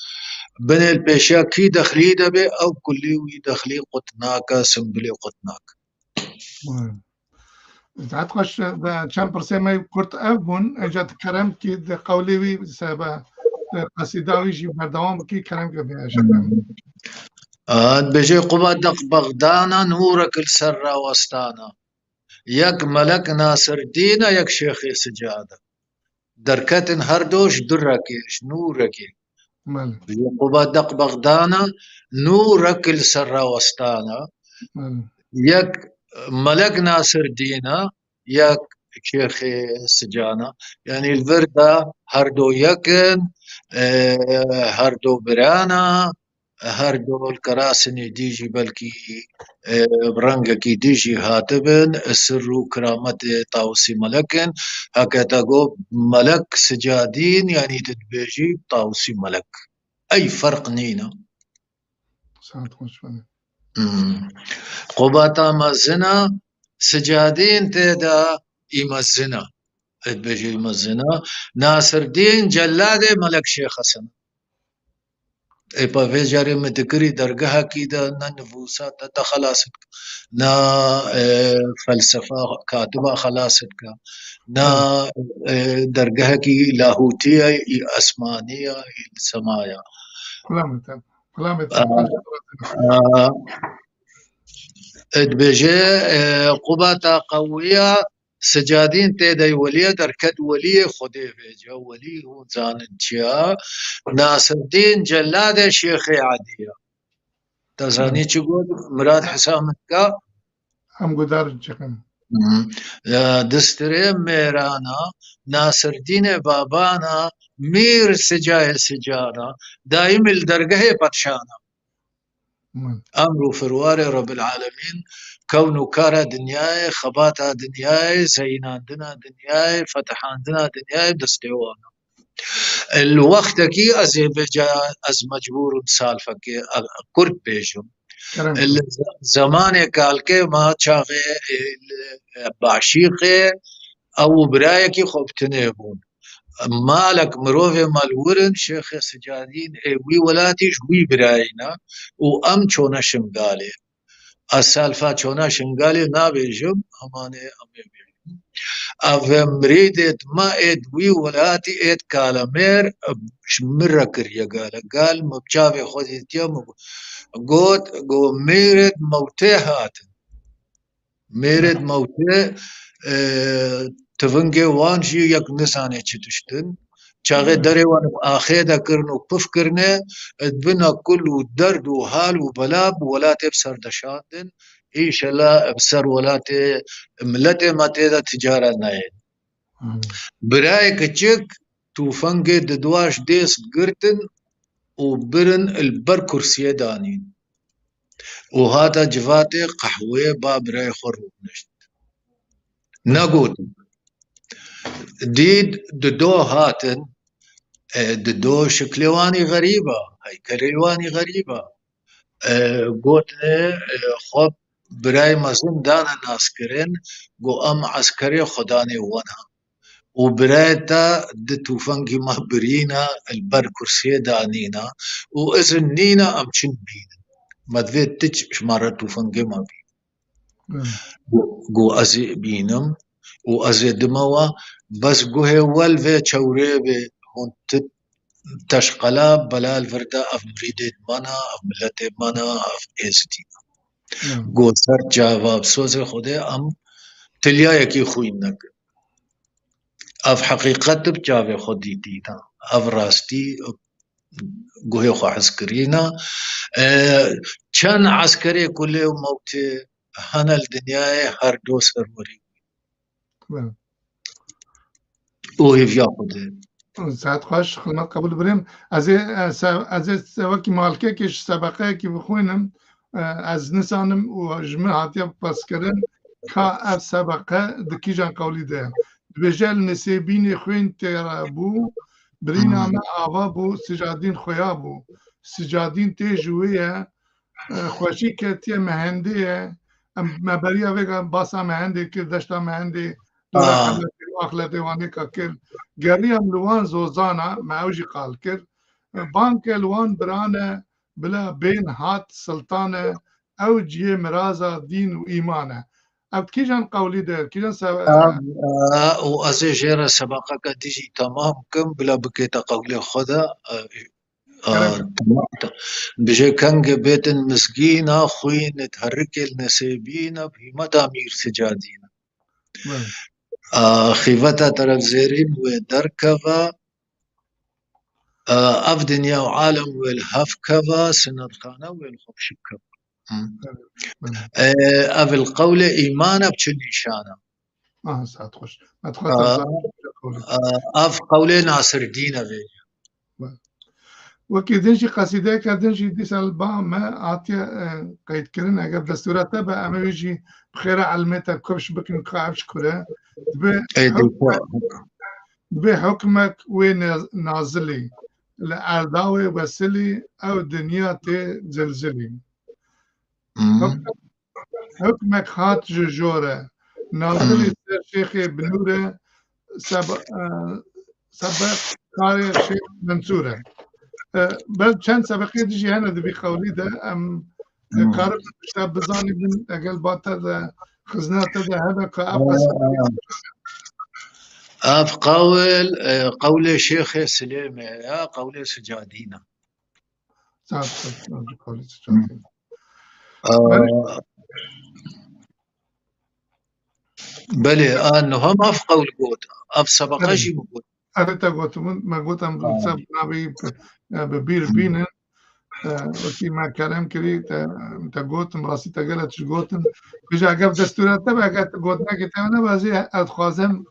S2: بن البيشا كي دخلي دبي أو كلي ويدخلي قطناكا سنبلي قطناك
S1: زعت خوش چند پرسه ما کرد افبون اجاد کرم کی قولی وی سبا قصیداوی جی بردوام کی کرم که بیاشتم
S2: بجي قبا دق بغدانا نورك السر وستانا يك ملك ناصر دينا يك شيخ سجادة دركتن هردوش دركيش نوركي بجي قبا دق بغدانا نورك السر وستانا يك ملك ناصر دينا يك شيخ سجانا يعني الفردة هردو يكن هردو برانا هردو الكراسني ديجي بلكي برنگكي ديجي هاتبن السر كرامة طاوسي ملكن هكذا ملك سجادين يعني تدبيجي طاوسي ملك أي فرق نينا قباتا مزنا سجادين تيدا يمزنا بيجي يمزنا ناصر دين جلادة ملك شيخ حسن اي پا جاري متكري درگاه کی دا نا نفوسات تا خلاصت نا فلسفه كاتبه خلاصت کا نا درگاه کی لاهوتيه اسمانيه سمايا بيجي قباتا قوية سجادين تيدا وليه دركت وليه خدي بيجا وليه زاننشيا ناصر الدين جلاد شيخ عادية تزاني تقول مراد حسامتك
S1: هم قدار جكم
S2: دستري ميرانا ناصر الدين بابانا مير سجانا دائم الدرجة بطشانا أمر فروار رب العالمين كونه كارا دنياي خباتا دنياي زينان دنا دنياي فتحان دنا دنياي دستيوانا الوقت كي از مجبور سالفك كرد بيجم الزمان قال كي ما چاغي بعشيقي او برايكي خبتنيبون مالك مروفي مالورن شيخ سجادين وي ولاتيش وي براينا وام چونا شنغالي السالفة چونا شنغالي نابيجم هماني امي بيجم افمريدت ما اد وي ولاتي اد كالامير مرة كريا قال مبچاوي خوديتيا قوت قو ميرد موتي هاتن ميرد موتي تفنگه وانجي يك نسانه چتشتن چاغه دره وان آخيدا کرنو پف کرنه ادبنا كل درد و حال و بلا ولات بسر دشاتن ايش لا بسر ولات ملت ماته دا تجاره نايد براي كچك توفنگه ددواش ديس گرتن وبرن البر كرسيه دانين وهذا جفاتي قحوه باب راي خروب نشت نقول ديد ددو هاتن ددو شكلواني غريبة هاي كريواني غريبة قوتني خب براي مزن دانا ناسكرين قو ام عسكري خداني وانا وبراي تا دتو فنجي مهبرينا البر كرسي دانينا وإذن نينا ام چن بينا مدفيت تج شمارتو فنجي ما بينا قو ازي بينم وازي دموا بس قوه والفي چوريبي هون تشقلا بلا الفردا اف مريدت مانا اف ملت مانا اف استينا قو سر جواب سوز خوده ام تليا يكي خوينك اف حقيقت بجاوه خودي دينا اف راستي قوه خو عسكرينا چن عسكري كله موتي هنا الدنيا هر دو سروري اوه فيا خوده
S1: ساعت خوش خدمت قبول بریم از وقتی مالکه کش سبقه که بخوینم از نسانم و جمع حتیا پس کردن که اف سبقه دکی جان قولی ده بجل نسيبيني خوين ترابو برينا ما آوابو سجادين خويابو سجادين تيجوية خوشي كتير مهندية ما بريا ويغا باسا مهندي كل دشتا مهندي دورا خلتي واخلتي وانيكا كل قريم لوان زوزانا ما اوجي قال كل بانك لوان برانا بلا بين هات سلطانة او جيه مرازا دين وإيمانة اب كيجان قولي ده كيجان
S2: وأزي جيرا سباقك تيجي تمام كم بلا بكيتا قولي خدا بجي كنج بيت مسكينة خوين تهرك النسيبين بهما مير سجادين خيفتا طرف زيرين ودركفا أف دنيا وعالم والهفكفا سندخانة والخبشكفا أف القول إيمانا بچنيشانا
S1: ساعت خوش ما تخاطر
S2: أف قول ناصر الدين في
S1: وكي دنجي قصيدة كدنجي دي سالبا ما عطيا قيد كرن اگر دستوراتا با اما يجي بخيرا علمتا كوبش بكن قاعب شكرا بحكمك ونازلي لأرداوي وسلي او دنيا تي زلزلي حكمك هات جوجورة نازلي سر شيخي بنورة سبق قاري شيخ منصورة بل چند سبقی دیجی هنه دبی قولی ده ام قارب بشتاب بزانی من اقل باتا ده خزناتا ده هذا كأب
S2: أف قول شيخ سليم يا قول سجادينا
S1: قول سجادينا
S2: بلي انه هم اف قول قوت اف سبقاجي مقوت
S1: أرتا قوت ما قوت ام سب نبي ببير بينن وكي ما كلام كري تا قوت مراسي تا قالت قوتن بيجا قف دستورات تبع قالت قوتنا كتابنا بازي ادخوازم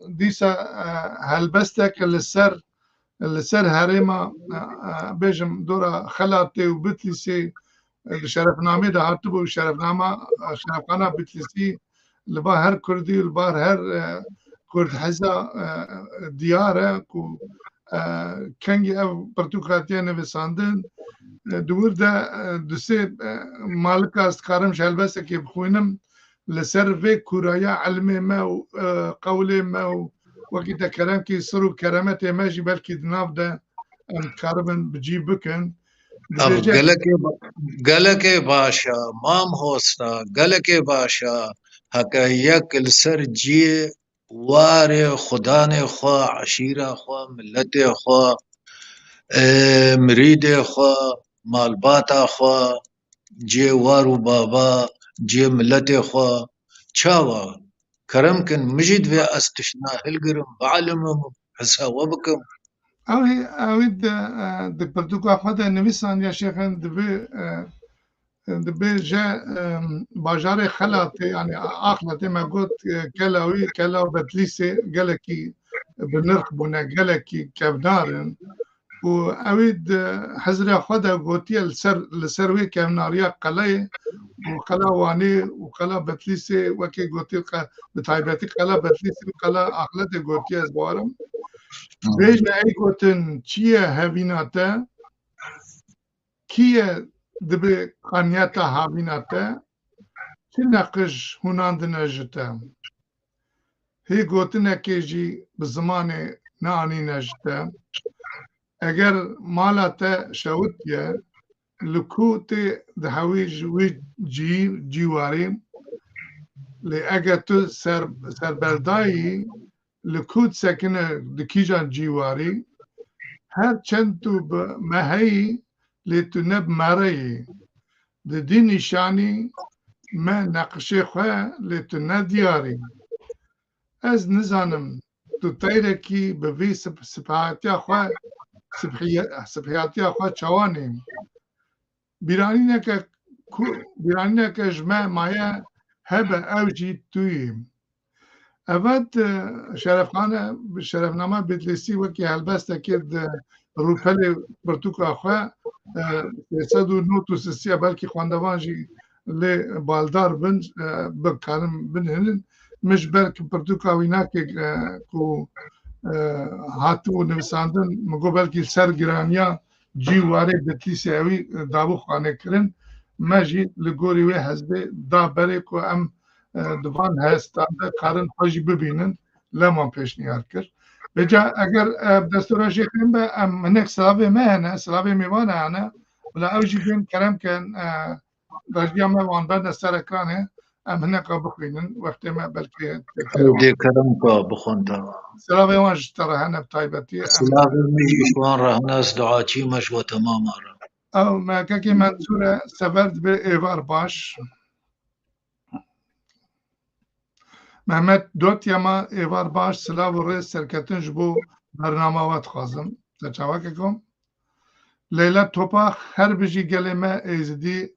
S1: ديسا هلبستك السر هريما بيجم دورا خلاتي وبتلسي شرفنامه ده هاتبو شرفنامه شرفخانه بتلسي لبا هر كردي لبا هر كرد حزا دياره كو كنگي او برتوقاتيه نویساندن دور ده دوسي مالك استقارم شلبسه كي بخوينم لسر في كورايا علمي ما قولي ما وقت كلام كي صرو كرامته ماشي بلكي دناف ده كاربن بجيب بكن
S2: قالك باشا مام هوستا قالك باشا هكا يك السر جي واري خداني خوا عشيرة خوا ملتي خوا مريدي خوا مالباتا خوا جي وارو بابا جي ملتي خوا چاوا كرم كن مجد في استشنا هلقرم بعلمهم حسا وبكم
S1: اوید د پرتوکا خود نویسان یا شیخن دبی جا باجار خلاته يعني اخلته ما قلت كلاوي كلاو بتليسي قالكي بنرخ بنا قالكي كبنارن واويد حزر خدا قوتي السروي كبناريا قلاي وقلا واني وقلا بتليسي وكي قوتي بتايبتي قلا بتليسي وقلا اخلته قوتي ازبارم بيجا اي قوتن چيه هبيناتا كيه دبي قانياتا هابيناتا چه نقش هناند نجتا هي قوتنا كيجي بزمان ناني نجتا اگر مالاتا شوتيا لكوتي دهويج جيواري لأجتو سربرداي لكوت ساكنة دكيجان جيواري هر چندتو بمهي لتنب مري دي نشاني ما نقشي خواه لتنا دياري از نزانم تو تايركي بفي سبحاتيا خواه سبحياتيا خواه چواني بيرانينا كجمع مايا هبا اوجي تويم اواد شرفنامه بتلسي وكي هلبستا كد روپل برتوك اخوة 309 بلكي خواندوان جي لي بالدار بن بكارم بن هنن مش برك پرتوکا ویناک کو هاتو نویساندن مگو بلکی سر گرانیا جی واره بتیسی اوی دابو خانه کرن مجی لگوری وی حزبه دا بره کو ام دوان هستانده کارن خوشی ببینن لمان پیشنیار کرد بجا اگر دستور شیخین به منک سلاوی مهنه سلاوی میوانه انا ولا اوجی بین کرم کن رجیا میوان بعد سر اکرانه هناك بخوينن وقت ما بلكي
S2: دي كرمك بخونتا
S1: سلاوي واش ترى هنا بطيبتي
S2: سلاوي ميجي شوان راه ناس دعاتي مشوى تماما
S1: او ما كاكي منصورة سفرت بإيوار باش محمد دوت يما إيوار باش سلاو الرئيس سركتن جبو برنامه وات خازم تچاوككم ليلة توپا هر بجي گلمه ايزدي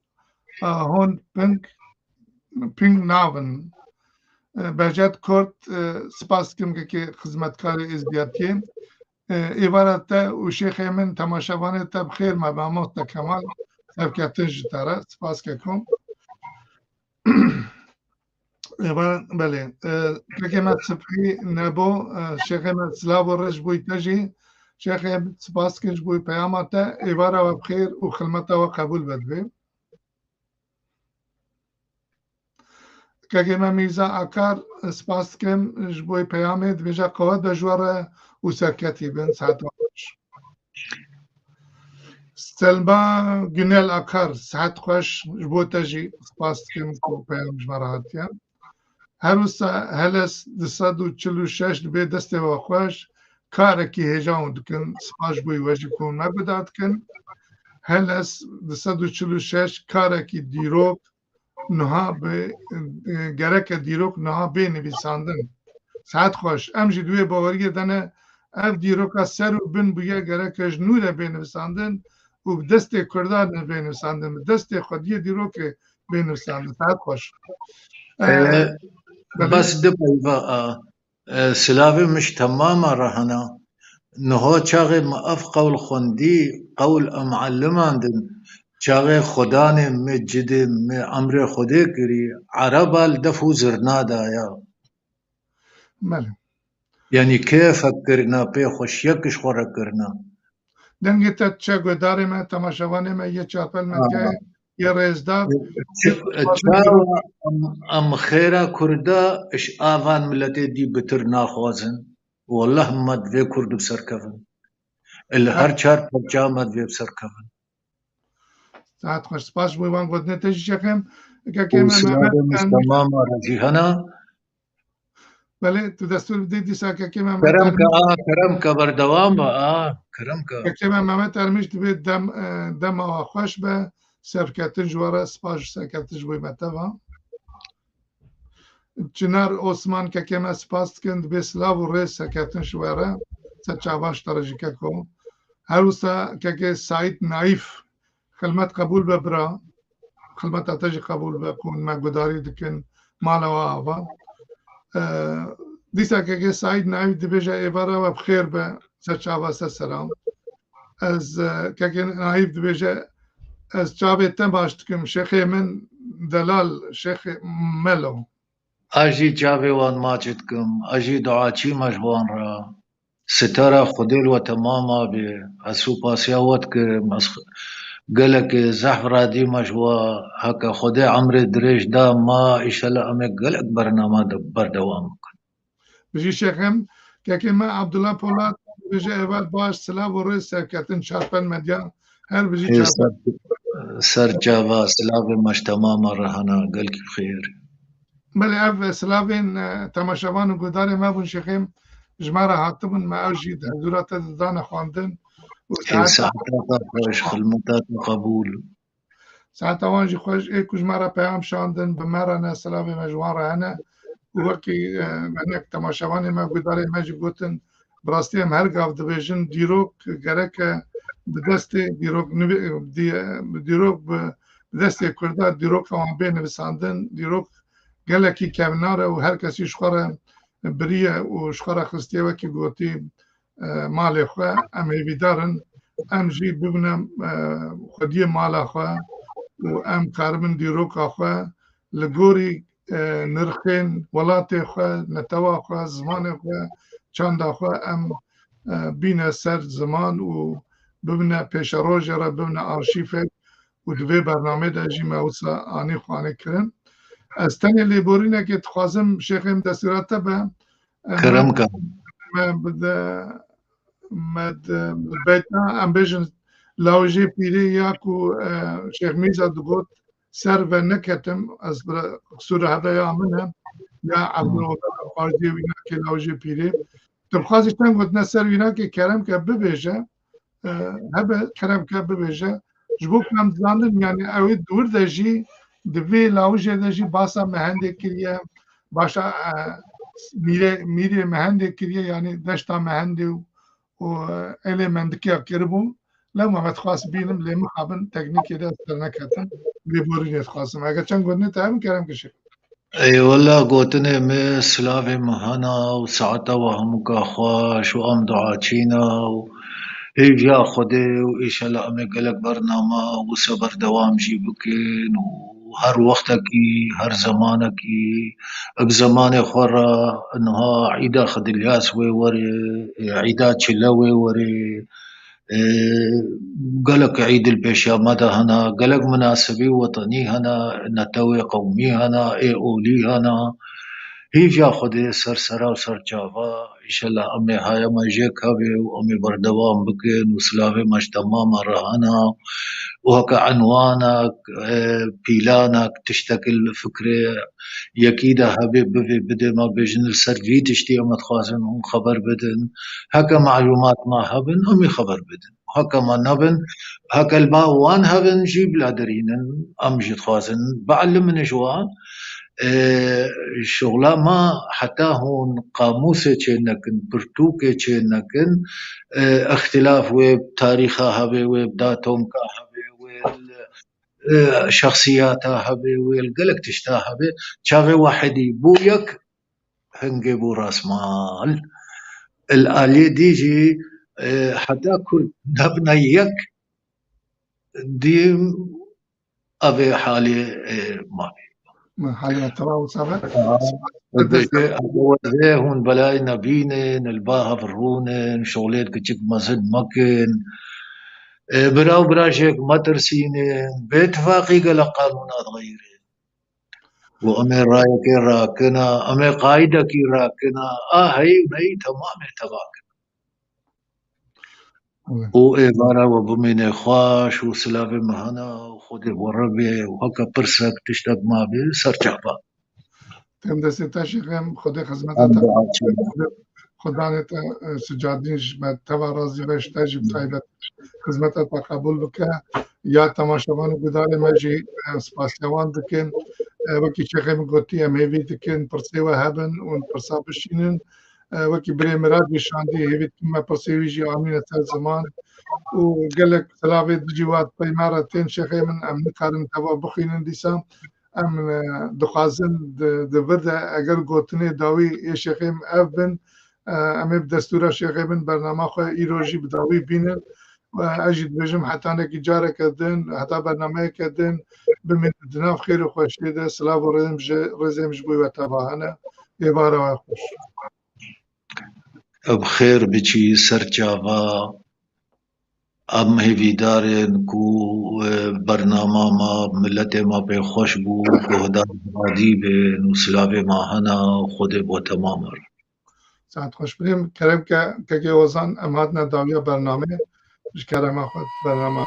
S1: هون پینگ ناون بجد کرد سپاس کم که خدمتکار ازدیاتیم عبارت و شیخ من تماشاوانه تب خیر مبامات کمال سبکتن جتاره سپاس کم بله که من سپری نبو شیخ من سلاو و رش بوی تجی شیخ سپاس کنج بوی پیامات عباره و بخیر و خدمت و قبول بدوی که من میزا اکار سپاس کم جبوی پیامه دویجا قواد دجواره و سرکتی بین ساعت خوش سلبا گنل اکار ساعت خوش جبو تجی سپاس کم کو پیام جمراحتیا هروسا هلس 246 دبی دسته و خوش کارکی هجاون دکن سپاس بوی وجی کن نگوداد کن هلس 246 کارکی دیروک نها به گرک دیروک نها به نویساندن ساعت خوش امجی دوی باوری دنه اف دیروکا سر و بن بویا گرکش نوره به نویساندن و دست کردان به نویساندن دست خودی دیروک به نویساندن ساعت خوش
S2: بس دبا سلاوي مش تماما رهنا نهو چاغي مقف قول خندي قول معلم عندن چاغي خدان مجد امر خدي كري عربا الدفو زرنادا يا
S1: ماله
S2: يعني كيف فكرنا بي خوش يكش خورا كرنا
S1: دنگی تا چه گداره ما تماشاوانه ما یه چاپل من که یه رزدار
S2: چاو ام خيرا كردا اش آوان ملتي دي بتر ناخوازن والله ما دوي كرد بسركفن اللي هر چار پرچا ما دوي بسركفن
S1: ساعت خوش سپاس بوی وان گود نتیجی چکم که
S2: وسلام تماما رجيهنا
S1: بله تو دستور بدید سا که
S2: كرمك بردوام كرمك
S1: که محمد ارمیش دوی دم خوش به سرکتن جواره سپاس سرکتن جوی متوا چنار عثمان که ما سپاس کند به سلاو و ریس سرکتن جواره سچاواش ترجی که کو هروسا که سعید نایف خدمت قبول ببرا خدمت اتجی قبول بکن ما گداری دکن مالا و آوا دیسا که سعید نایف دی بیجا ایبارا و بخیر به سچاوا سلام از که نایف دی بیجا از چاوی تن باشتکم شیخ من دلال شیخ ملو
S2: اجي جاوي وان ماجدكم اجي دعاتي مجبان را ستاره خديل وتماما بأسو باسياوات قالك زحفرة دي مجوا هكا خدي عمري دريش دا ما إشالا أمك قالك برنامج بردوام
S1: بجي شيخم که ما عبدالله پولاد بجي اول باش سلام و رئيس سرکتن شارپن مديان هر بجي شارپن
S2: سر جاوا سلاوي مش تماما رهنا قالك بخير
S1: بله اف سلاوين تماشاوان و گدار ما بون شيخم جمارة هاتمون ما اوجي حضورات دانا خواندن
S2: ساعتها خوش خدمتات قبول
S1: ساعتها وانجي خوش ايكو جمارة پیام شاندن بمرنا سلاوي مجوارة هنا وكي منك تماشاواني ما گدار ما جي گوتن براستی هم هر گاف دبیجن دیروک گرک بدست دیروک بدست کرده دیروک هم بین نویساندن دیروک گلکی کمناره و هر کسی شخوره بریه و شخوره خستیه وکی گوتی مال خواه ام هیویدارن ام جی ببینم خودی مال خواه و ام کارمن دیروک خواه لگوری نرخين ولاتي خو نتوا خو زمان خو چند خو ام بین سر زمان و ببینه پیش روز را ببینه آرشیف و دوی برنامه دا جی موسا آنی خوانه کرن از تنی لیبورینه که تخوازم شیخیم دستوراتا به
S2: کرم کن
S1: مد بیتنا ام بیشن لاوجی پیری یا کو شیخ میزا دگوت سر و نکتم از سوره هده یا منه یا عبدالله خارجی وینا که لاوجی پیری تبخوازی تن گوت نسر وینا که کرم که ببیجه هبه کرم که ببیجه جبو کم زاندن یعنی اوی دور دجی دوی لاوجه دجی باسا مهنده کریه باشا میره مهنده کریه یعنی دشتا مهنده و الی مندکی کربون لما ما تخواست بینم لما خابن تکنیکی ده سر نکتن لیبورینیت خواستم اگر چند گونه تایم کرم کشی
S2: اي والله قوتني من سلافي مهنا وساعتها وهم كاخواش وام دعاتشينا هيج يا خدي وإيش هلا أمي قلق برنامج وصبر دوام جيبكين وهر وقتكي هر زمانكي بزمان خورا انها عيدا خد الياس ويوري عيدا تشلاوي وري قلق عيد البيشا مدى هنا قلق مناسبي وطني هنا نتوي قومي هنا اي اولي هنا هیچ جا خودی سر و سر جاوا ایشالله امی های ما جکهوی و امی بردوام بکن و سلاوی مش تمام رهانا وهكا عنوانك بيلانك تشتكل فكرة يكيدا هبي بفي بدي ما بيجن السرجي تشتي أما تخازن هم خبر بدن هكا معلومات ما هبن أمي خبر بدن هكا ما نبن هكا الما وان هبن جيب لا درينن أم جد خازن بعلم من جوان شغلا ما حتى هون قاموسه چنكن برتوكه چنكن اختلاف ويب تاريخها هبه ويب داتهم كهبه ويل شخصياتها هبه ويل قلق تشتا هبه شاغي واحدي بويك هنجي بو راس مال الآلية ديجي حتى كل نبنا يك دي أبي حالي مالي
S1: حالي التراو سابق
S2: هون بلاي نبينن الباها فرونن شغلات كتشك مزد مكن براو براشك مترسينن باتفاقي قال قانونات غيرين وأمي رايك راكنا أمي قايدك راكنا هي تمام تباك وإبارة وبمين خواش وسلافي مهنا وخدي وربي وهكا برسك تشتاق ما بي سرجعبا
S1: تم دستی تشیخم خود خدمت خدا نت سجادینش به توا راضی بش تجیب تایبت خدمت تا قبول بکه یا تماشاوان گدال مجی سپاسیوان دکن وکی چخم گوتی همیوی دکن پرسی و هبن اون پرسا بشینن وکی بری مراد بشاندی هیوی کم پرسی ویجی آمین تر زمان و گلک سلاوی دجوات پیمارتین شخم امن کارن توا بخینن دیسام ام دخوازن دورده اگر گوتنی داوی یه شیخیم اف بن امی بدستور شیخیم بن برنامه خواه ایروژی بداوی بینن و اجید بجم حتی نکی جاره کردن حتی برنامه کردن بمین دناف خیر و خوشتی ده سلاو و رزمش بوی و تباهنه یه باره و خوش
S2: بخير بچی سرچاوا ام هیوی دارن کو برنامه ما ملت ما به خوش بو گهدار عادی به نسلاوه ما هنا خود با تمام
S1: ساعت خوش بریم کرم که وزان امهات نداویا برنامه بش کرم خود برنامه